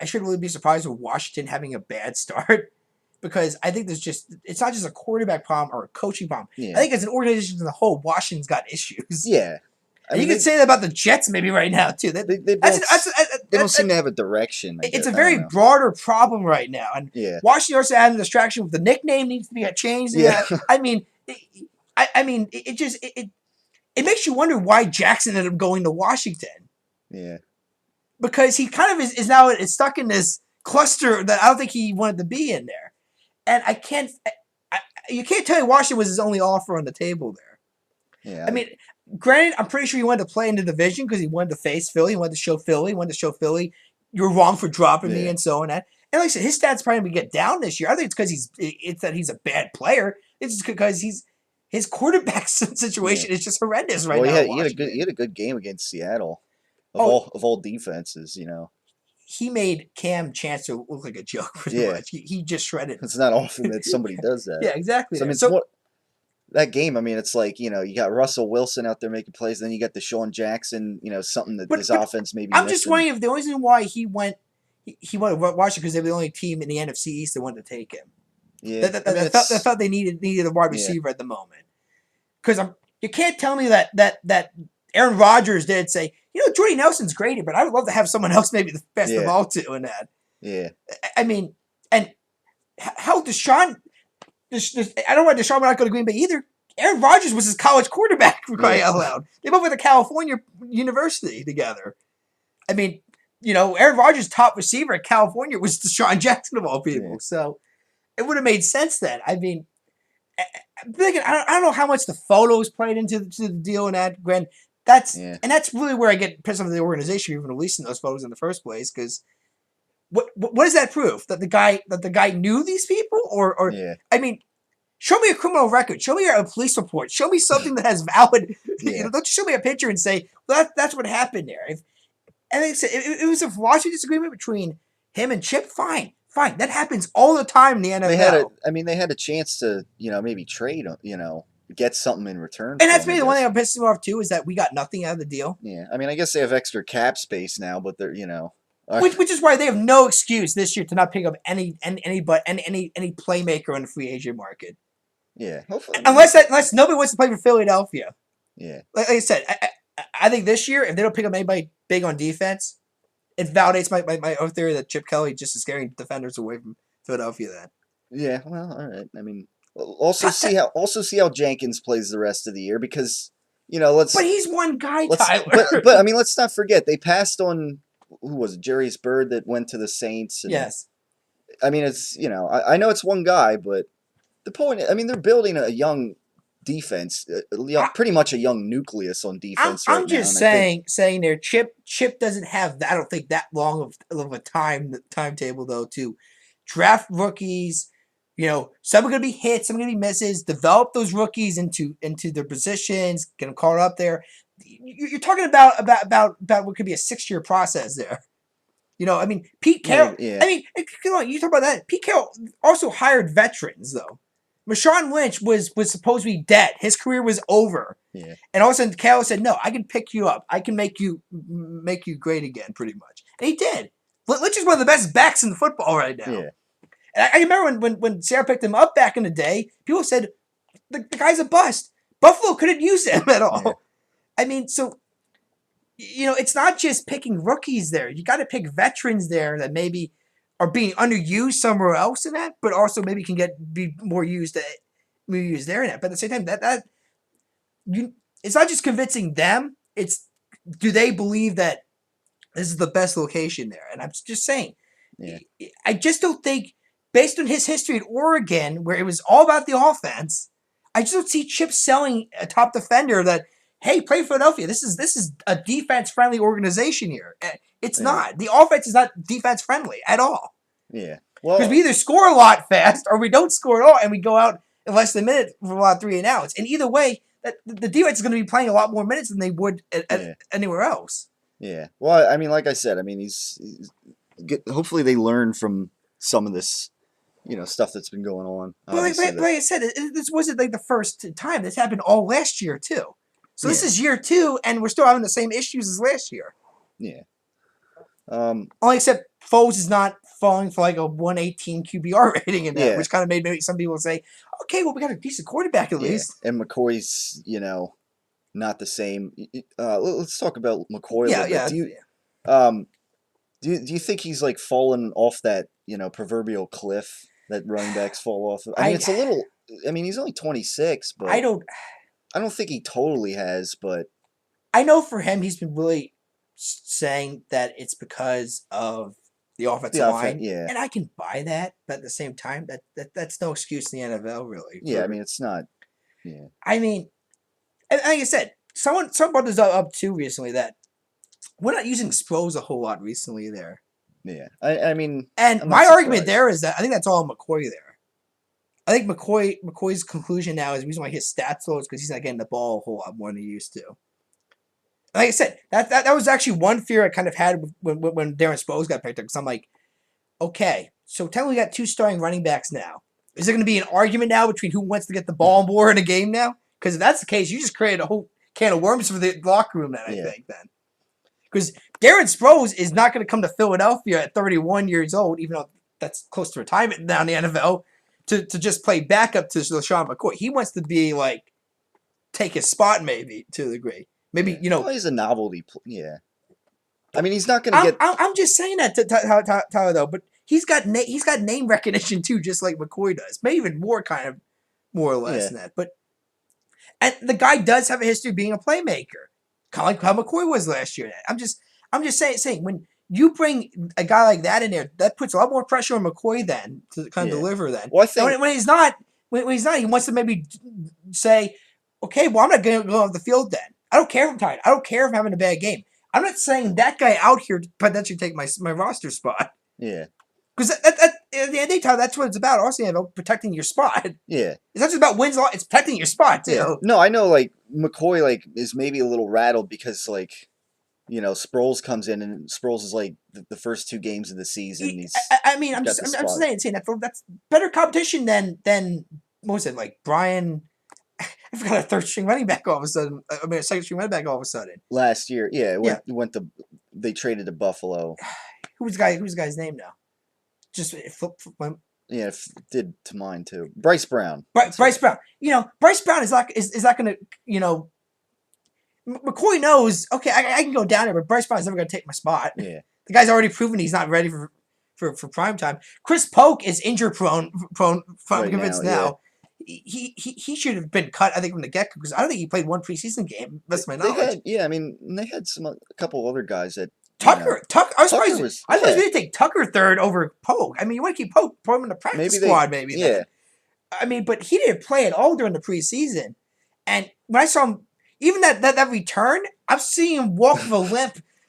I shouldn't really be surprised with Washington having a bad start because I think it's not just a quarterback problem or a coaching problem. I Yeah, think as an organization as a whole, Washington's got issues. yeah. I And you mean, could say that about the Jets maybe right now too. they That's, don't that's, they don't that's, seem to have a direction. I it's guess a I don't very know. broader problem right now. And Yeah, Washington also had a distraction with the nickname needs to be changed. yeah, I mean, it makes you wonder why Jackson ended up going to Washington yeah, because he kind of is now stuck in this cluster that I don't think he wanted to be in there. And you can't tell me Washington was his only offer on the table there. yeah, I mean, granted, I'm pretty sure he wanted to play in the division because he wanted to face Philly. He wanted to show Philly, you're wrong for dropping me yeah, and so on. And like I said, his stats probably going to get down this year. I think it's because it's that he's a bad player. It's just because his quarterback yeah. situation is just horrendous right Well, now in he Washington. had a good game against Seattle, Oh, of all defenses. he made Cam Chancellor look like a joke pretty Yeah, much. He just shredded him. it's not often that somebody does that. Yeah, exactly. So I There. mean, it's So, more that game. I mean, it's like you got Russell Wilson out there making plays, then you got Deshaun Jackson. Something that but his offense may be I'm just missing. wondering if the only reason why he went to Washington because they were the only team in the NFC East that wanted to take him. Yeah, That, I mean felt they needed a wide yeah, receiver at the moment. Because you can't tell me that Aaron Rodgers did say, Jordy Nelson's great, but I would love to have someone else maybe the best of yeah, all two in that. yeah, I mean, and how Deshaun, I don't want Deshaun not go to Green Bay either. Aaron Rodgers was his college quarterback for crying yeah, out loud. They both went to California University together. I mean, Aaron Rodgers' top receiver at California was Deshaun Jackson of all yeah, people. So it would have made sense then. I mean, I'm thinking, I don't know how much the photos played into the deal and that. Gwen, yeah, that's really where I get pissed off at the organization even releasing those photos in the first place. Because what is that proof that the guy knew these people or yeah, I mean, show me a criminal record, show me a police report, show me something that has valid. yeah, Don't just show me a picture and say well, that's what happened there. And they said it was a Washington disagreement between him and Chip. Fine. That happens all the time in the NFL. they had a chance to maybe trade get something in return And for that's him. I maybe the one thing guess. that pisses me off too is that we got nothing out of the deal. Yeah, I mean, I guess they have extra cap space now, but they're Which is why they have no excuse this year to not pick up any playmaker in the free agent market. yeah, hopefully, Unless nobody wants to play for Philadelphia. yeah, Like I said, I think this year if they don't pick up anybody big on defense, it validates my own theory that Chip Kelly just is scaring defenders away from Philadelphia. Then yeah. Well, all right. I mean, also see how Jenkins plays the rest of the year because but he's one guy, let's Tyler. but I mean let's not forget they passed on who was it, Jarius Bird that went to the Saints. And, yes. I mean it's I know it's one guy, but the point I mean they're building a young defense, pretty much a young nucleus on defense right I'm now. just And saying there. Chip doesn't have I don't think that long of a timetable though to draft rookies. Some are going to be hits, some are going to be misses. Develop those rookies into their positions, get them called up there. You're talking about what could be a 6-year process there. I mean, Pete Carroll. yeah, I mean, come on, you talk about that. Pete Carroll also hired veterans though. Marshawn Lynch was supposed to be dead. His career was over. yeah, And all of a sudden, Carroll said, "No, I can pick you up. I can make you great again, pretty much." And he did. Lynch is one of the best backs in football right now. yeah, And I remember when Sarah picked him up back in the day, people said the guy's a bust. Buffalo couldn't use him at all. yeah, I mean, so it's not just picking rookies there. You got to pick veterans there that maybe are being underused somewhere else in that, but also maybe can be more used there in that. But at the same time, it's not just convincing them. It's do they believe that this is the best location there? And I'm just saying, yeah, I just don't think, based on his history at Oregon, where it was all about the offense, I just don't see Chip selling a top defender that, hey, play Philadelphia. This is a defense-friendly organization here. It's yeah, not. The offense is not defense-friendly at all. yeah. Because Well, we either score a lot fast or we don't score at all, and we go out in less than a minute for a lot of 3 and outs. And either way, the defense is going to be playing a lot more minutes than they would yeah. anywhere else. Yeah. Well, I mean, like I said, I mean, hopefully they learn from some of this, stuff that's been going on. But Obviously, like I said, this wasn't like the first time. This happened all last year too. So this yeah, is year 2, and we're still having the same issues as last year. yeah. Um, Only except Foles is not falling for like a 118 QBR rating in that, yeah, which kind of made maybe some people say, okay, well, we got a decent quarterback at yeah. least. And McCoy's, not the same. Let's talk about McCoy a Yeah, little bit. yeah, Do you, yeah. um, do you think he's like fallen off that, proverbial cliff that running backs fall off of? I mean, I it's a little. I mean, he's only 26, I but don't I don't think he totally has. But I know for him he's been really saying that it's because of the the offensive offense, line, yeah, and I can buy that, but at the same time that's no excuse in the NFL really yeah. I for mean, it's not. Yeah, I mean, and like I said, someone brought this up too recently that we're not using Sproles a whole lot recently there. yeah. I mean, And I'm my not argument surprised. there is that I think that's all McCoy there. I think McCoy's conclusion now is the reason why his stats low is because he's not getting the ball a whole lot more than he used to. Like I said, that was actually one fear I kind of had when Darren Sproles got picked up. Because I'm like, okay, so technically we got 2 starting running backs now. Is there going to be an argument now between who wants to get the ball more in a game now? Because if that's the case, you just created a whole can of worms for the locker room. Then I Yeah, think then because Darren Sproles is not going to come to Philadelphia at 31 years old, even though that's close to retirement now in the NFL, to just play backup to LaShawn McCoy. He wants to be like take his spot maybe to a degree. yeah. Maybe Well, he's a novelty. Yeah. I mean, he's not going to get. I'm just saying that to Tyler though, but he's got name recognition too, just like McCoy does. Maybe even more kind of more or less Yeah, than that. But and the guy does have a history of being a playmaker, kind of like how McCoy was last year. I'm just saying when you bring a guy like that in there, that puts a lot more pressure on McCoy then to kind of yeah. deliver. Then Well, I now think. when he's not, when he's not, he wants to maybe say, okay, well I'm not going to go off the field then. I don't care if I'm tired. I don't care if I'm having a bad game. I'm not saying that guy out here to potentially take my roster spot. Yeah, Because at the end of the time, that's what it's about. Also, about protecting your spot. yeah, It's not just about wins. It's protecting your spot yeah. too. No, I know. Like McCoy, like is maybe a little rattled because like Sproles comes in and Sproles is like the first 2 games of the season. I mean, He's got the I'm just spot. saying that's better competition than what was it like Brian? I forgot a third string running back all of a sudden. I mean, a second string running back all of a sudden. Last year, yeah, Yeah, went to they traded to Buffalo. who's the guy's name now? Just flip. Yeah, did to mine too. Bryce Brown. That's Bryce right. Brown. Bryce Brown is not going to McCoy knows. Okay, I can go down there, but Bryce Brown's never going to take my spot. Yeah, The guy's already proven he's not ready for prime time. Chris Polk is injury prone. I'm right now, convinced yeah. now. He should have been cut. I think from the get go because I don't think he played one preseason game. Best of my They knowledge. had, yeah. I mean, they had a couple other guys that Tucker. I was Tucker surprised. was, I was yeah. surprised we didn't take Tucker third over Polk. I mean, you want to keep Polk, put him in the practice Maybe they, squad, maybe yeah, then. I mean, but he didn't play at all during the preseason. And when I saw him, even that return, I'm seeing him walk with a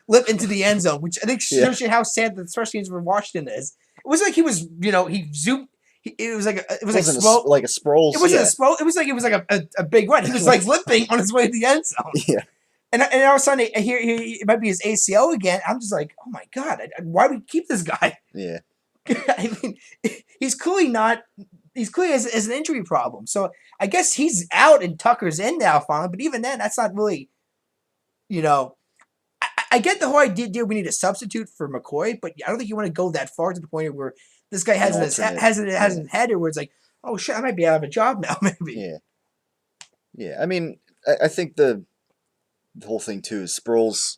limp into the end zone, which I think yeah. shows you how sad the special teams for Washington is. It was like he was, he zoomed. It was like It wasn't like a It Sproles, wasn't a yeah, slow. It was like a big run. He was like limping on his way to the end zone. yeah, And all of a sudden, I hear it might be his ACL again. I'm just like, oh my god, why do we keep this guy? yeah, I mean, he's clearly not. He's clearly has an injury problem. So I guess he's out and Tucker's in now finally. But even then, that's not really, you know. I get the whole idea we need a substitute for McCoy, but I don't think you want to go that far to the point where this guy an has alternate, has in yeah, his head where it's like, oh shit, I might be out of a job now, maybe. yeah, yeah. I mean, I think the whole thing too is Sproles.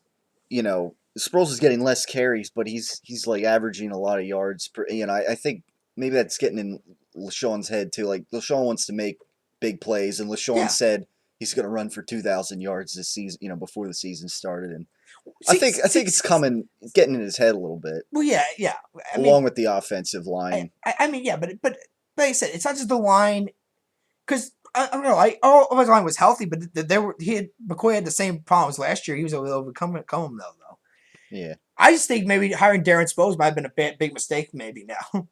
Sproles is getting less carries, but he's like averaging a lot of yards per. I think maybe that's getting in LaShawn's head too. Like LaShawn wants to make big plays, and LaShawn Yeah. said he's going to run for 2,000 yards this season. Before the season started, and See, I think it's getting in his head a little bit, well, yeah. I mean, along with the offensive line. I mean, yeah, but like I said, it's not just the line because I don't know. All of his line was healthy, but McCoy had the same problems last year. He was able to overcome them though. Yeah. I just think maybe hiring Darren Sproles might have been a big mistake. Maybe now,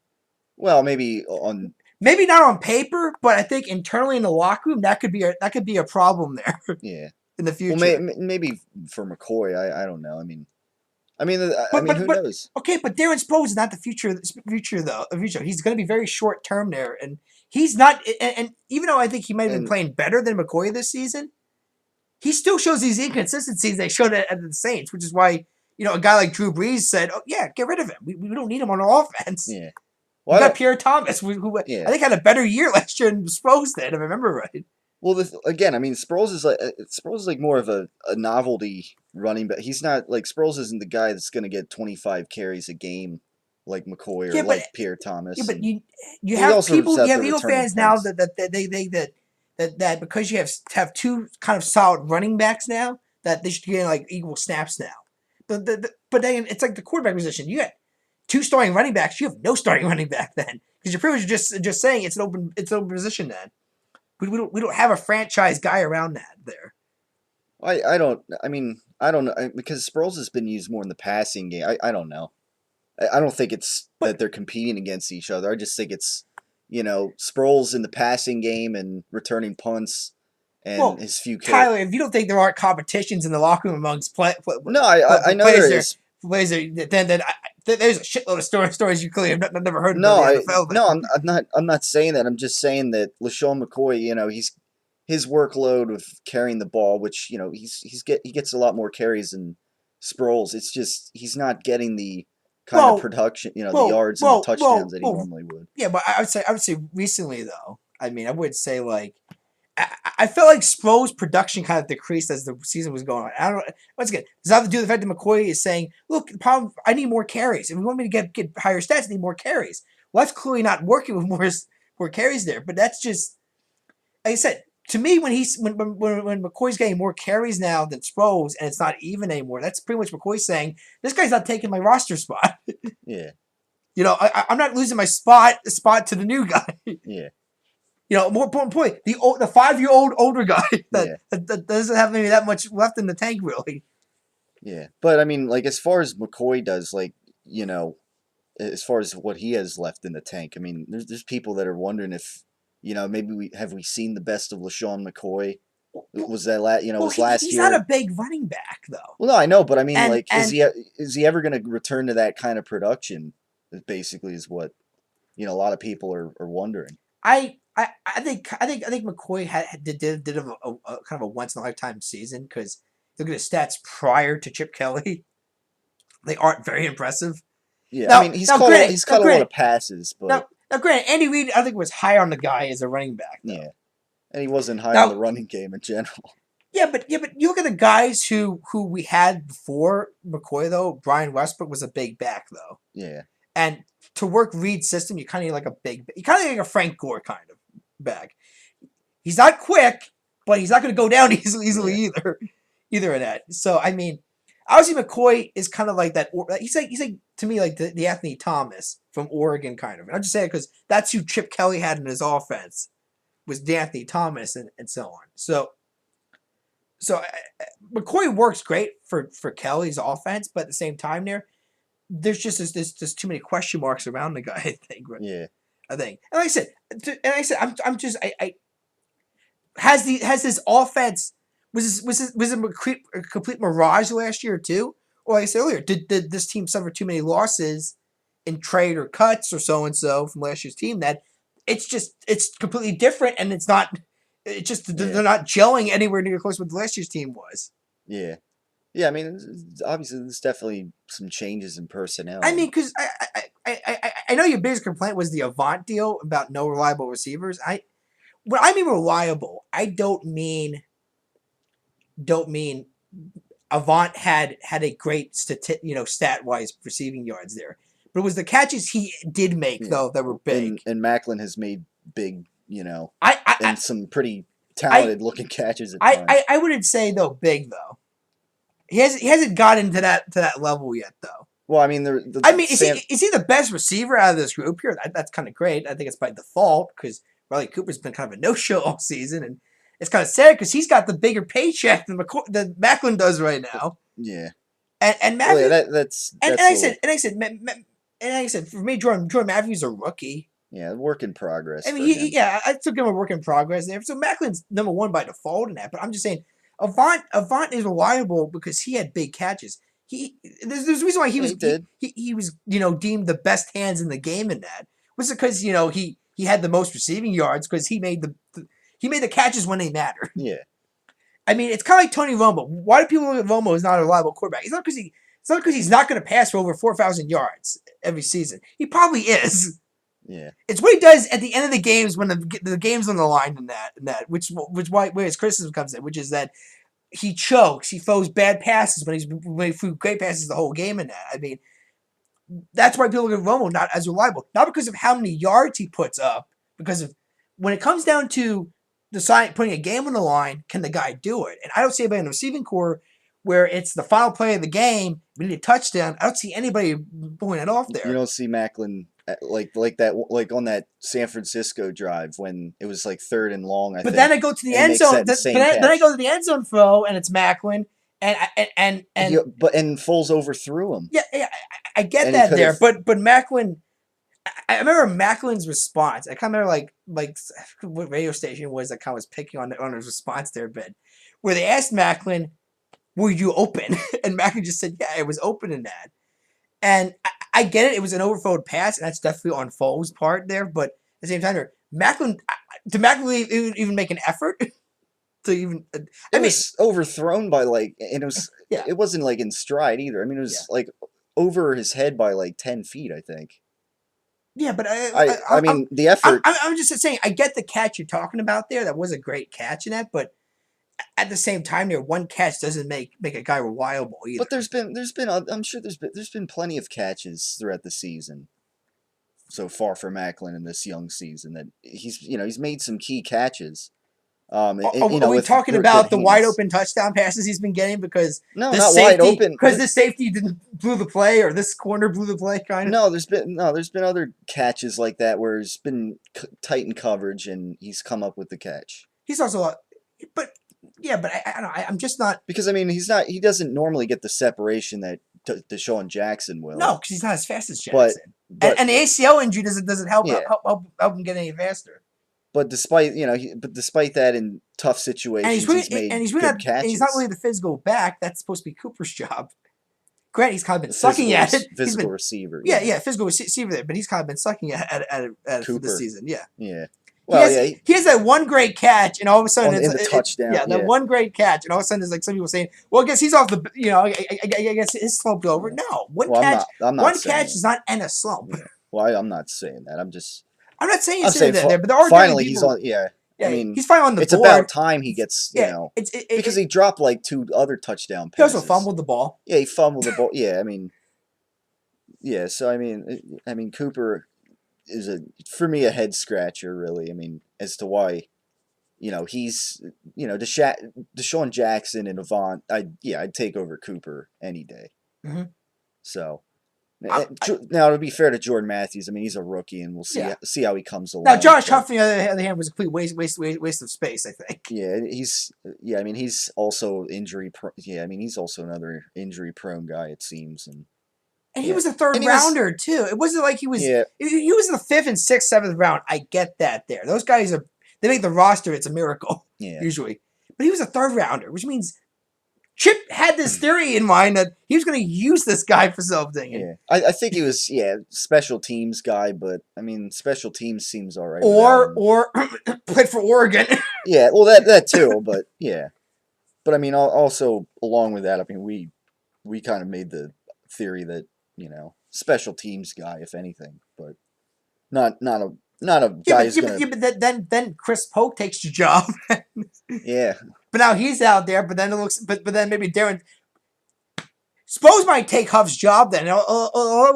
Well, maybe on. maybe not on paper, but I think internally in the locker room that could be a problem there. Yeah. in the Well, future. maybe for McCoy, I don't know. I But mean, but who but knows? okay, but Darren Sproles is not the future. Future though, the future. He's going to be very short term there, and he's not. And even though I think he might have been And playing better than McCoy this season, he still shows these inconsistencies they showed at the Saints, which is why a guy like Drew Brees said, "Oh yeah, get rid of him. We don't need him on our offense. yeah, We well, I got don't. Pierre Thomas, who I Yeah. think had a better year last year than Sproles did, if I remember right." Well, again, I mean, Sproles is like more of a novelty running back. He's not like Sproles isn't the guy that's going to get 25 carries a game like McCoy or Yeah, but like Pierre yeah, Thomas, but and you he have also is people, you out have there Eagle returning fans now punts. that because you have two kind of solid running backs now that they should get like equal snaps now. But then it's like the quarterback position. You got two starting running backs. You have no starting running back then because you're pretty much just saying it's an open position then. We don't have a franchise guy around that there. I don't. I mean, I don't know because Sproles has been used more in the passing game. I don't know. I don't think it's But that they're competing against each other. I just think it's Sproles in the passing game and returning punts and well, his few carries. Tyler, if you don't think there aren't competitions in the locker room amongst No, I know players there there, is. players there, there's a shitload of stories you clearly have never heard about No, the NFL. no, Then I'm not saying that. I'm just saying that LaShawn McCoy, he's his workload of carrying the ball, which he gets a lot more carries than Sproles. It's just he's not getting the kind of well, production, the yards and the touchdowns that he normally would. yeah, but I would say recently though. I mean, I would say like I felt like Sproles' production kind of decreased as the season was going on. I don't. Once again, does that have to do with the fact that McCoy is saying, "Look, the problem. I need more carries. If you want me to get higher stats, I need more carries." Well, that's clearly not working with more carries there. But that's just like I said to me when McCoy's getting more carries now than Sproles, and it's not even anymore. That's pretty much McCoy saying, "This guy's not taking my roster spot." Yeah, I'm not losing my spot to the new guy. yeah, More important point, the 5-year-old older guy yeah, that doesn't have maybe that much left in the tank, really. yeah. But I mean, like as far as McCoy does, like as far as what he has left in the tank, I mean, there's people that are wondering if maybe we seen the best of LaShawn McCoy. Was that Well, was last he's not a year? big running back though, Well, no, I know, but I mean, and like, is he ever going to return to that kind of production? Basically, is what a lot of people are wondering. I think McCoy did a kind of a once in a lifetime season because look at his stats prior to Chip Kelly, they aren't very impressive. Yeah, I Now, mean, now, granted, he's now, caught a lot granted, of passes, but now, granted, Andy Reid I think was higher on the guy as a running back though. yeah, and he wasn't high on the Now, running game in general. yeah, but you look at the guys who we had before McCoy though. Brian Westbrook was a big back though, Yeah, and to work Reed's system, you kind of need like you kind of need like a Frank Gore kind of back. He's not quick, but he's not going to go down easily yeah, either of that. So I mean, obviously McCoy is kind of like that. He's like to me like the Anthony Thomas from Oregon kind of. And I'm just saying because that's who Chip Kelly had in his offense was D'Anthony Thomas and so on. So McCoy works great for Kelly's offense, but at the same time there's just there's too many question marks around the guy. I think. yeah, I think, and like I said, I'm just I has this offense was a complete mirage last year too? Or like I said earlier, did this team suffer too many losses in trade or cuts or so and so from last year's team that it's completely different and it's not it's just yeah, they're not gelling anywhere near close to what last year's team was. yeah, yeah. I mean, obviously, there's definitely some changes in personnel, I mean, and because I know your biggest complaint was the Avant deal about no reliable receivers. When I mean reliable, I don't mean Avant had a great stat wise receiving yards there, but it was the catches he did make yeah, though that were big. and Macklin has made big, I I and some pretty I talented looking catches at I I, times. I wouldn't say though big though. He hasn't gotten to that level yet though. Well, I mean, the I mean, Sam, is he the best receiver out of this group here? That's kind of great. I think it's by default because Riley Cooper's been kind of a no-show all season, and it's kind of sad because he's got the bigger paycheck than Macklin does right now. yeah. And Well, yeah, Matthews, and that's a I little, said, for me, Jordan Matthews is a rookie. yeah, work in progress I mean, for him. yeah, I took him a work in progress there. So Macklin's number one by default in that, but I'm just saying, Avant is reliable because he had big catches. There's a reason why he Yeah, was he did. he was deemed the best hands in the game in that. Was it because he had the most receiving yards because he made the catches when they mattered. Yeah. I mean, it's kind of like Tony Romo. Why do people look at Romo as not a reliable quarterback? It's not because he's not going to pass for over 4,000 yards every season. He probably is. Yeah. It's what he does at the end of the games when the game's on the line which why where his criticism comes in, which is that he chokes, he throws bad passes when he threw great passes the whole game in that. I mean, that's why people look at Romo not as reliable, not because of how many yards he puts up, because of when it comes down to putting a game on the line, can the guy do it? And I don't see anybody in the receiving core where it's the final play of the game, we need a touchdown. I don't see anybody pulling it off You there. don't see Macklin like that like on that San Francisco drive when it was like third and long. I But think, then I go to the and he end makes zone. that insane catch. Then I go to the end zone throw, and it's Macklin, And Foles overthrew him. yeah, I get And he that could there, have. but Macklin. I remember Macklin's response. I kind of remember like what radio station was that kind of was picking on his response there a bit, where they asked Macklin, "Were you open?" And Macklin just said, "Yeah, it was open in that." And I get it; it was an overthrown pass, and that's definitely on Foles' part there. But at the same time, Macklin did Macklin even make an effort to even? It was overthrown by and yeah, it wasn't like in stride either. I mean, it yeah, was like over his head by like 10 feet, I think. yeah. But I mean, the effort. I'm just saying, I get the catch you're talking about there. That was a great catch in that, but at the same time, there one catch doesn't make a guy reliable either. But I'm sure there's been plenty of catches throughout the season so far for Macklin in this young season that he's made some key catches. Are we with talking good about the wide hands. open touchdown passes he's been getting because No, this not wide safety open. because this safety didn't blew the play or this corner blew the play kind of? No, there's been other catches like that where it's been tight in coverage and he's come up with the catch. He's also, but yeah, but I don't know. I'm just not. Because I mean, he doesn't normally get the separation that Deshaun Jackson will. No, because he's not as fast as But Jackson. And the ACL injury doesn't help Yeah. help him get any faster. But despite that, in tough And situations, he's made really good not, catches. and he's not really the physical back. That's supposed to be Cooper's job. Granted, he's kind of been The sucking at it. Physical receiver. Yeah, physical receiver there, but he's kind of been sucking at it for Cooper. this season. Yeah. Yeah. Well, he has that one great catch, and all of a sudden in the touchdown. that one great catch, and all of a sudden there's like some people saying, "Well, I guess he's off the, I guess his slumped over." No, one catch does not end a slump. Yeah. Well, I'm not saying that. I'm not saying I'm he's saying there, but there are finally people, he's on. Yeah. Yeah, I mean, he's finally on the it's board. about time he gets, because he dropped like 2 other touchdown passes. He also fumbled the ball. Yeah, he fumbled the ball. Yeah, I mean, yeah. So I mean, Cooper is for me a head scratcher, really. I mean, as to why, he's, Deshaun Jackson and Avant. I'd take over Cooper any day. Mm-hmm. So. Now, to be fair to Jordan Matthews, I mean, he's a rookie, and we'll see how he comes along. Now, Josh Huff, on the other hand, was a complete waste of space, I think. Yeah, I mean, he's also injury. He's also another injury-prone guy, it seems, and he was a third rounder too. It wasn't like he was. Yeah. He was in the 5th and 6th, 7th round. I get that. There, those guys they make the roster. It's a miracle. Yeah. Usually, but he was a third rounder, which means Chip had this theory in mind that he was going to use this guy for something. Yeah, I think he was special teams guy, but I mean special teams seems all right. Or played for Oregon. Yeah, well that too, but yeah, but I mean also along with that, I mean we kind of made the theory that special teams guy if anything, but not a guy who's gonna. Yeah, but then Chris Polk takes your job. Yeah. But now he's out there. But then it looks. But then maybe Darren. Suppose might take Huff's job then.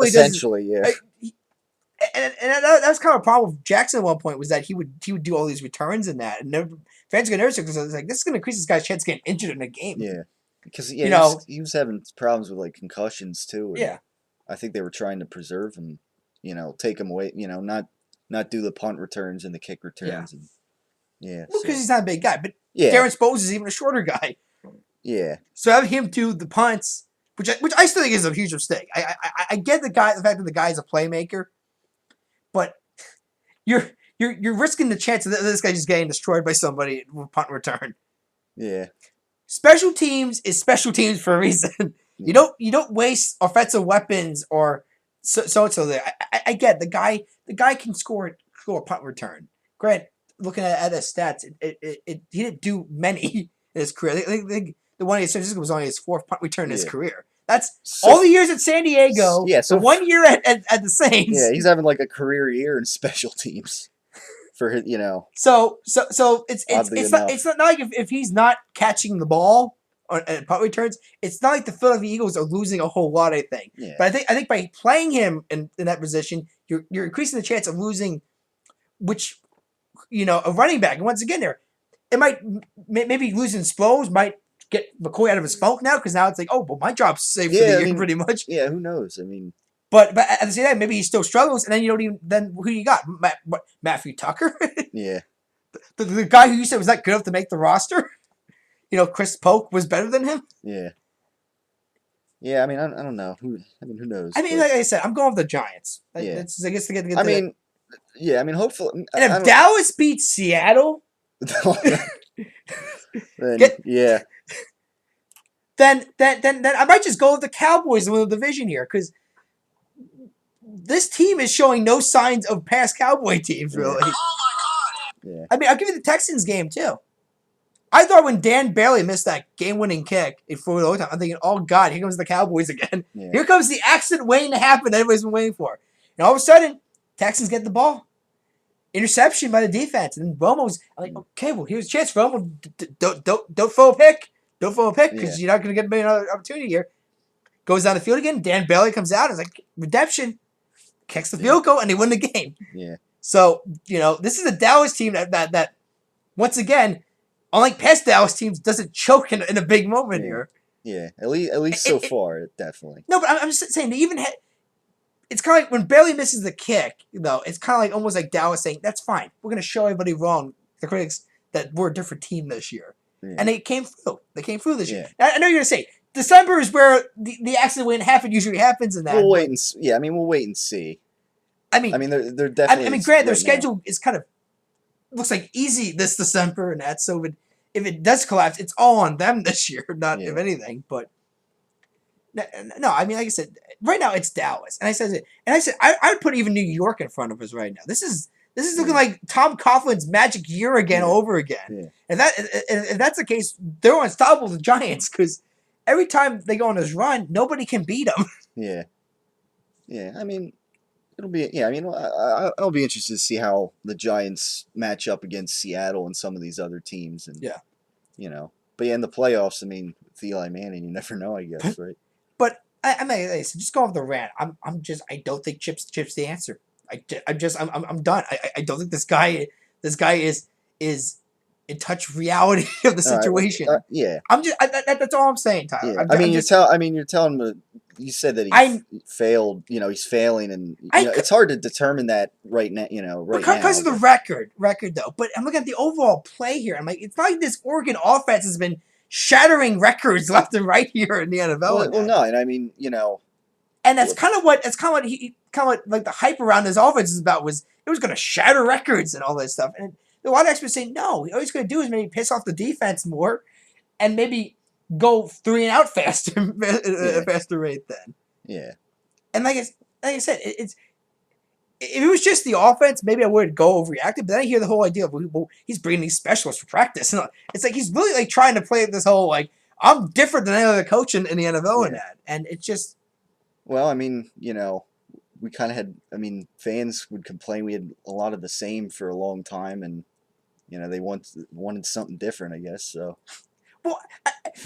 Essentially, yeah. And that was kind of a problem with Jackson at one point was that he would do all these returns in that, and fans get nervous because it's like this is going to increase this guy's chance of getting injured in a game. Yeah, because he was having problems with like concussions too. Yeah, I think they were trying to preserve him. Take him away. Not do the punt returns and the kick returns. Yeah, because he's not a big guy, but Darren Sproles is even a shorter guy. Yeah. So having him do the punts, which I still think is a huge mistake. I get the fact that the guy is a playmaker, but you're risking the chance of this guy just getting destroyed by somebody with punt return. Yeah. special teams is special teams for a reason. Yeah. You don't waste offensive weapons or so there. I get the guy can score a punt return. Grant, looking at his stats, he didn't do many in his career. I think the one at San Francisco was only his fourth punt return in his Yeah. career. That's So all the years at San Diego. yeah, The so 1 year at the Saints. yeah, he's having like a career year in special teams for his, So oddly it's enough. not like if he's not catching the ball at punt returns, it's not like the Philadelphia Eagles are losing a whole lot. I think, Yeah. but I think by playing him in that position, you're increasing the chance of losing, which a running back. And once again, it might maybe losing Sproles might get McCoy out of his funk now because now it's like, oh, well, my job's safe for the year pretty much. Yeah, who knows? I mean, but at the same time, maybe he still struggles, and then you don't even then who you got? Matthew Tucker, yeah, the guy who you said was not good enough to make the roster. Chris Polk was better than him. yeah, yeah. I mean, I don't know. Who knows? I mean, but, like I said, I'm going with the Giants. Yeah. I guess to get. I mean, yeah. I mean, hopefully. And if Dallas beats Seattle, then yeah. Then I might just go with the Cowboys and win the division here because this team is showing no signs of past Cowboy teams, really. Yeah. Oh my God! Yeah. I mean, I'll give you the Texans game too. I thought when Dan Bailey missed that game-winning kick in fourth overtime, I'm thinking, oh God, here comes the Cowboys again. Yeah. Here comes the accident waiting to happen that everybody's been waiting for. And all of a sudden, Texans get the ball. Interception by the defense. And Romo's like, okay, well, here's a chance. Romo, don't throw a pick. Don't throw a pick because you're not going to get another opportunity here. Goes down the field again. Dan Bailey comes out and is like, redemption. Kicks the field goal, and they win the game. Yeah. So, this is a Dallas team that once again, unlike past Dallas teams, doesn't choke in a big moment here. Yeah, at least so far, definitely. No, but I'm just saying, they even it's kind of like when Bailey misses the kick, it's kind of like almost like Dallas saying, that's fine. We're going to show everybody wrong, the critics, that we're a different team this year. Yeah. And they came through. They came through this year. I know you're going to say, December is where the accident win happen usually happens in that. We'll wait and we'll wait and see. I mean, they're definitely. I mean, granted, their schedule is kind of looks like easy this December and that. So if it does collapse, it's all on them this year, not if anything. But no, I mean, like I said, right now it's Dallas, and I said I would put even New York in front of us right now. This is looking like Tom Coughlin's magic year again over again. Yeah. If that's the case, they're unstoppable, the Giants, because every time they go on this run, nobody can beat them. Yeah, yeah. I mean, it'll be I mean, I'll be interested to see how the Giants match up against Seattle and some of these other teams, and But in the playoffs, I mean, with Eli Manning, you never know, I guess, right? But I mean, just go off the rant. I don't think Chip's the answer. I'm done. I don't think this guy is in touch with reality of the situation. Yeah. That's all I'm saying, Tyler. Yeah. You're telling me. You said that he failed. He's failing, and it's hard to determine that right now. Right now because of the record though. But I'm looking at the overall play here. I'm like, it's not like this Oregon offense has been shattering records left and right here in the NFL. Well, no, and I mean, and that's kind of what like the hype around this offense is about was it was going to shatter records and all this stuff. And a lot of experts say no. All he's going to do is maybe piss off the defense more, and maybe go 3 and out faster, at a faster rate then. Yeah. And like I said, if it was just the offense, maybe I would go overreacted. But then I hear the whole idea of, well, he's bringing these specialists for practice. And it's like he's really like trying to play this whole like I'm different than any other coach in the NFL in that. And it's just. Well, I mean, we kind of had. I mean, fans would complain we had a lot of the same for a long time, and they wanted something different, I guess. So. Well,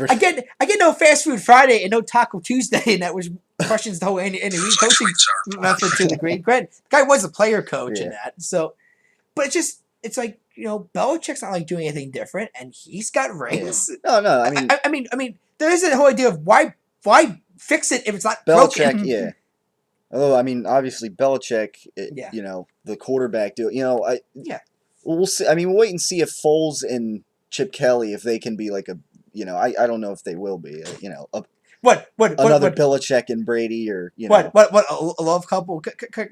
I get no fast food Friday and no Taco Tuesday, and that was questions the whole Andy Reid coaching method to the great. The guy was a player coach in that, so. But it's like Belichick's not like doing anything different, and he's got rings. No, I mean, there is a whole idea of why fix it if it's not Belichick, broken. Yeah. Although I mean, obviously Belichick, the quarterback we'll see. I mean, we'll wait and see if Foles and Chip Kelly, if they can be like I don't know if they will be, another Belichick and Brady or a love couple.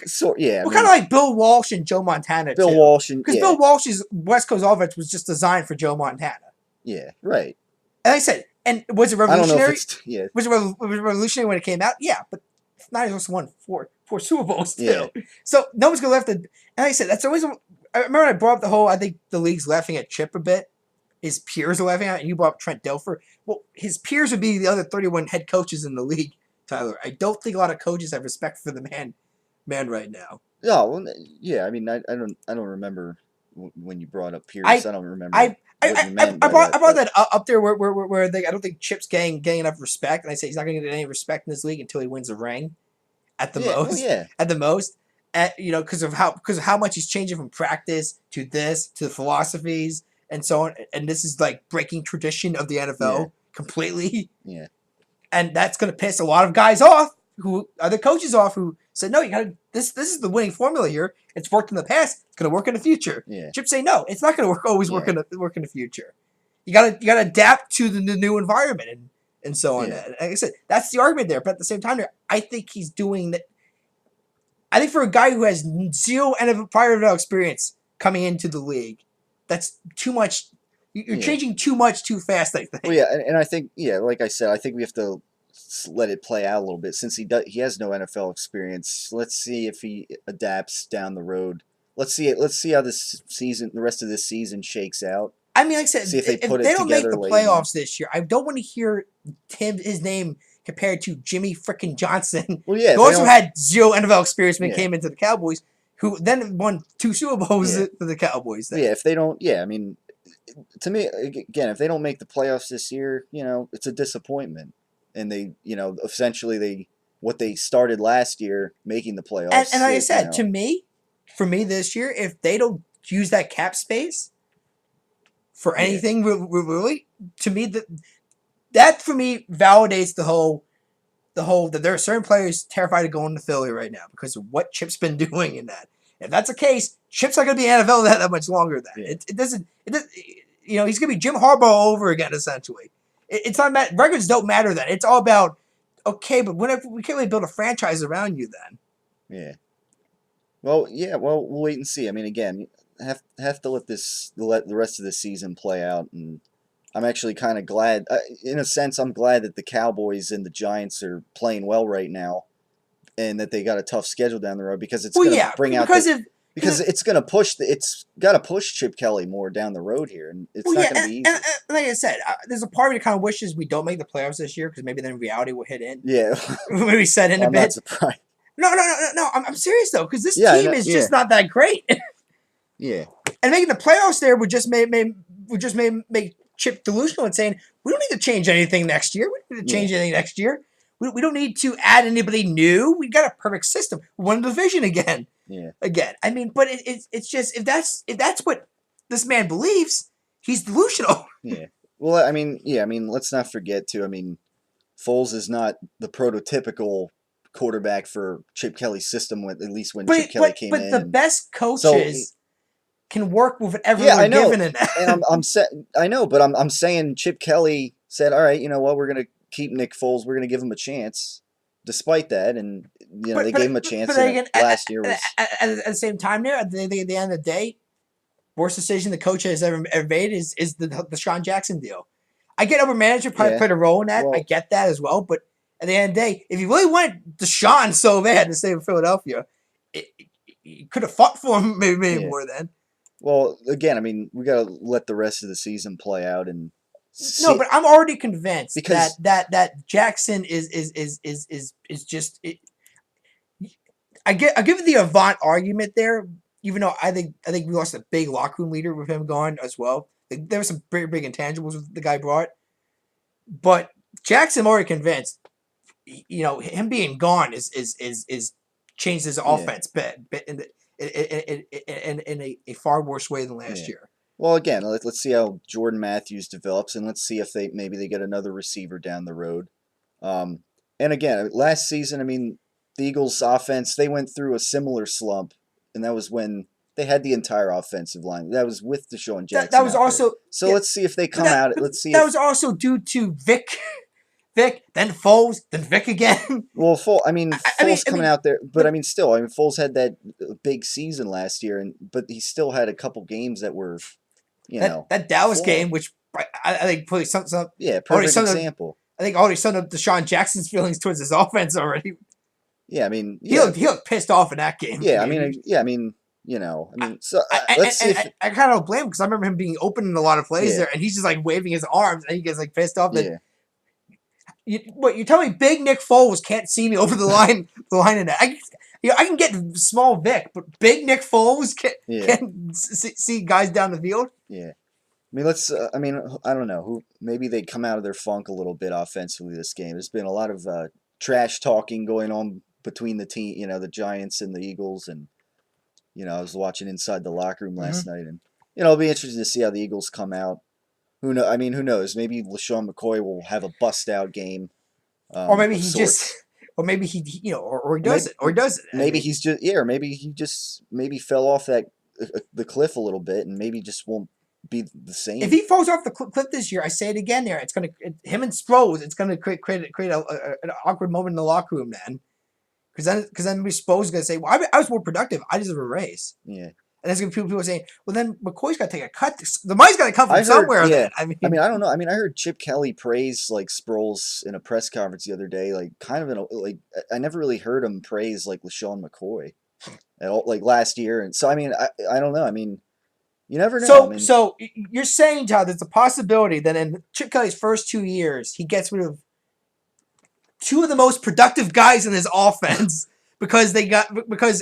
So yeah, kind of like Bill Walsh and Joe Montana. Walsh and because Bill Walsh's West Coast offense was just designed for Joe Montana. Yeah, right. And like I said, and was it I don't know if revolutionary? it's yeah, Was it revolutionary when it came out? Yeah, but Niners also won four Super Bowls yeah, too. So no one's gonna left it. And like I said, that's always. I remember I brought up the whole. I think the league's laughing at Chip a bit. His peers are laughing at, and you brought up Trent Dilfer. Well, his peers would be the other 31 head coaches in the league. Tyler, I don't think a lot of coaches have respect for the man right now. no, well, yeah. I mean, I don't remember when you brought up Pierce. I I don't remember I what you meant by I that, brought but that up there where they, I don't think Chip's getting enough respect, and I say he's not going to get any respect in this league until he wins a ring, at the yeah, well, most, yeah, at the most, because of how much he's changing from practice to this to the philosophies and so on, and this is like breaking tradition of the yeah, NFL completely, yeah, and that's going to piss a lot of guys off who other coaches off who said no, you got to this is the winning formula here. It's worked in the past. It's going to work in the future. yeah, Chip say no, it's not going to always yeah, work in the future. You gotta adapt to the new environment and so on. yeah, And like I said, that's the argument there. But at the same time, I think he's doing that. I think for a guy who has zero prior NFL experience coming into the league, that's too much. You're yeah. changing too much too fast. I Well, think. yeah, and I think yeah, like I said, I think we have to let it play out a little bit since he has no NFL experience. Let's see if he adapts down the road. Let's see it. Let's see how the rest of this season shakes out. I mean, like I said, See if they if put they it don't make together the late. And, playoffs this year, I don't want to hear his name compared to Jimmy frickin' Johnson, well, yeah, if who they also don't. had zero NFL experience when he Yeah, came into the Cowboys, who then won 2 Super Bowls yeah, for the Cowboys. Then, yeah. If they don't, yeah. I mean, to me, again, if they don't make the playoffs this year, it's a disappointment. And they, essentially what they started last year, making the and playoffs. like I said, for me this year, if they don't use that cap space for Yeah, anything, really, to me that for me validates the whole that there are certain players terrified of going to Philly right now because of what Chip's been doing in that. If that's the case, Chip's not going to be in the NFL that much longer. Then yeah, it doesn't. He's going to be Jim Harbaugh all over again. Essentially, it's not records don't matter. Then it's all about okay, but whenever we can't really build a franchise around you. Then yeah. Well, yeah. Well, we'll wait and see. I mean, again, have to let the rest of the season play out, and I'm actually kind of glad. In a sense, I'm glad that the Cowboys and the Giants are playing well right now, and that they got a tough schedule down the road because it's well, going to yeah, bring out because the of because it's going to it's got to push Chip Kelly more down the road here, and it's well, not yeah, going to be and easy. like I said, there's a part of me that kind of wishes we don't make the playoffs this year because maybe then reality will hit in, Yeah, maybe set in well, a I'm not bit. surprised. No. I'm serious though because this Yeah, I know, team is yeah, just not that great. yeah, And making the playoffs there would just make Chip delusional and saying we don't need to change anything next year. We don't need to yeah, change anything next year. We don't need to add anybody new. We got a perfect system. We won the division again. yeah, Again. I mean, but it's just if that's what this man believes, he's delusional. yeah. Well, I mean, yeah, I mean, let's not forget too. I mean, Foles is not the prototypical quarterback for Chip Kelly's system. At least when Chip But Kelly but came but in, the and best so coaches can work with whatever yeah, they're I know, given in that. and I know, but I'm saying Chip Kelly said, all right, you know what, we're gonna keep Nick Foles, we're gonna give him a chance, despite that, and but they gave but him a but chance, and again, last year was at the same time, there at the end of the day, worst decision the coach has ever made is the Sean Jackson deal. I get over manager probably yeah, played a role in that. I well, get that as well. But at the end of the day, if you really wanted Deshaun so bad to stay in Philadelphia, you could have fought for him maybe yeah, more then. well, again, I mean, we gotta let the rest of the season play out and No, see but I'm already convinced that because Jackson is just. I give the Avant argument there, even though I think we lost a big locker room leader with him gone as well. There were some big intangibles with the guy brought, but Jackson, I'm already convinced. Him being gone is changed his yeah, offense in a far worse way than last yeah. year. Well, again, let's see how Jordan Matthews develops, and let's see if they get another receiver down the road. Um, and again, last season, I mean, the Eagles' offense, they went through a similar slump, and that was when they had the entire offensive line. That was with Deshaun That Jackson was out there. also So yeah, let's see if they but come out. but Let's see that was if also due to Vic, then Foles, then Vic again. well, I mean, I mean, Foles coming out there, but I mean, still, I mean, Foles had that big season last year, but he still had a couple games that were, that Dallas game, flawed. which I think probably some Yeah, already perfect summed up. example. I think already summed up Deshaun Jackson's feelings towards his offense already. Yeah, I mean, He yeah, looked pissed off in that game. yeah. I mean, Maybe. yeah, I mean, you know, I I, mean, so I, let's see and if I kind of don't blame him because I remember him being open in a lot of plays yeah, there, and he's just like waving his arms, and he gets like pissed off that yeah, what you tell me Big Nick Foles can't see me over the line, in that. I can get small Vic, but Big Nick Foles yeah, can see guys down the field. yeah. I mean, let's. I mean, I don't know who. Maybe they come out of their funk a little bit offensively this game. There's been a lot of trash talking going on between the team, you know, the Giants and the Eagles, and you know, I was watching inside the locker room last Mm-hmm. night, and you know, it'll be interesting to see how the Eagles come out. Who know? I mean, who knows? Maybe LaShawn McCoy will have a bust out game Or maybe of he just, sorts. or maybe he, or he Or does maybe it, or he does it. I maybe mean, he's just yeah, or maybe he just maybe fell off that the cliff a little bit, and maybe just won't be the if same. he falls off the cliff this year, I say it again. There, it's gonna him and Sproles. It's gonna create an awkward moment in the locker room then, because then Sproles is gonna say, "Well, I was more productive. I deserve a raise." Yeah. And there's gonna be people saying, "Well, then McCoy's got to take a cut. The money's got to come from I heard, somewhere." Then yeah. I I mean, mean, I don't know. I mean, I heard Chip Kelly praise like Sproles in a press conference the other day, like kind of in a like I never really heard him praise like LaShawn McCoy at all, like last year. And so I mean, I don't know. I mean, you never know. I mean, so you're saying, Todd, there's a possibility that in Chip Kelly's first 2 years, he gets rid of two of the most productive guys in his offense because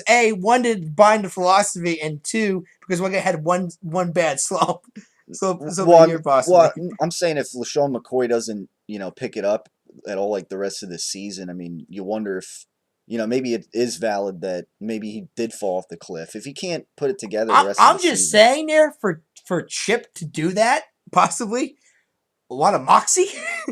A, one didn't buy into philosophy, and two, because one guy had one bad slump. So of well, the year possibly. I'm saying if LaShawn McCoy doesn't, you know, pick it up at all like the rest of the season, I mean, you wonder if, you know, maybe it is valid that maybe he did fall off the cliff. If he can't put it together the rest of the I'm just season. saying there for Chip to do that, possibly a lot of moxie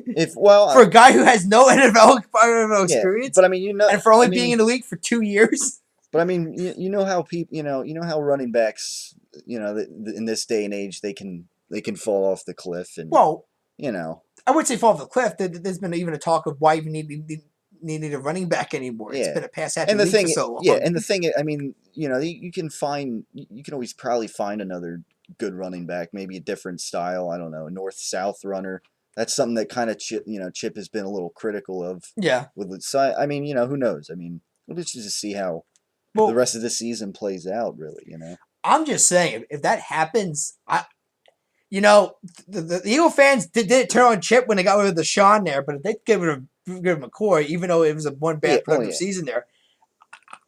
If well, for a guy who has no NFL yeah, experience but I mean, you know, and for I only being mean, in the league for 2 years. but I mean, you know how people, you know how running backs, you know, in this day and age, they can fall off the cliff, and Well, you know, I would say fall off the cliff. There's been even a talk of why even need a running back anymore. It's yeah. been a pass happy And the league for thing, so yeah, long. and the thing, I mean, you know, you can find, you can always probably find another good running back, maybe a different style. I don't know, a north south runner. That's something that kind of Chip, you know, Chip has been a little critical of Yeah. with it. So I mean, you know, who knows? I mean, we'll just see how the Well, rest of the season plays out, really. You know. I'm just saying if that happens, the Eagle fans did turn on Chip when they got rid of the Sean there, but if they get rid of McCoy, even though it was a one Yeah. bad Oh productive yeah. season there,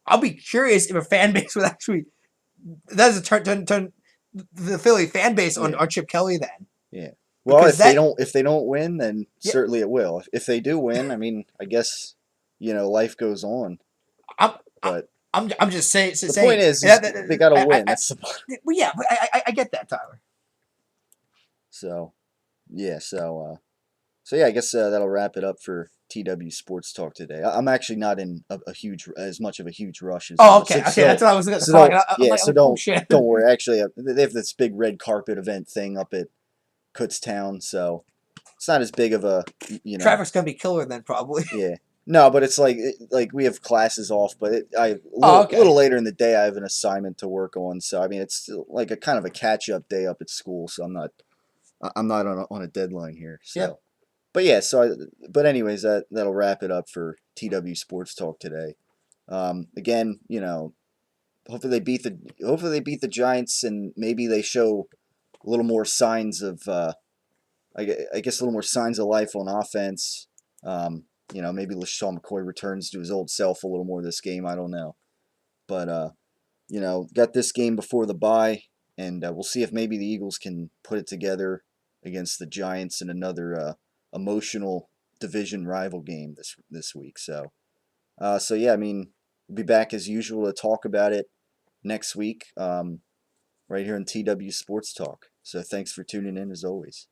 I'll be curious if a fan base would actually that's a turn the Philly fan base Yeah. on Chip Kelly then. Yeah. Well, Because that if they don't win, then yeah, certainly it will. If they do win, I mean, I guess you know life goes on. I'm But I'm just the point saying is they got to win. That's the point. well, yeah, but I get that, Tyler. So yeah. So yeah, I guess that'll wrap it up for TW Sports Talk today. I'm actually not in a huge as much of a huge rush as Oh, you. okay, So okay, that's what I was so calling don't it. yeah. I'm So like, oh shit. don't worry. Actually, they have this big red carpet event thing up at Kutztown, so it's not as big of a you know. Traffic's gonna be killer then, probably. Yeah. No, but it's like like we have classes off, but I a Oh, okay. little later in the day I have an assignment to work on. So I mean, it's still like a kind of a catch up day up at school. So I'm not on a deadline here. Yep. So, but yeah. But anyways, that'll wrap it up for TW Sports Talk today. Again, you know, hopefully they beat the Giants and maybe they show a little more signs of I guess a little more signs of life on offense. You know, maybe LaShawn McCoy returns to his old self a little more this game. I don't know. But, you know, got this game before the bye, and we'll see if maybe the Eagles can put it together against the Giants in another emotional division rival game this week. So yeah, I mean, we'll be back as usual to talk about it next week, right here on TW Sports Talk. So thanks for tuning in as always.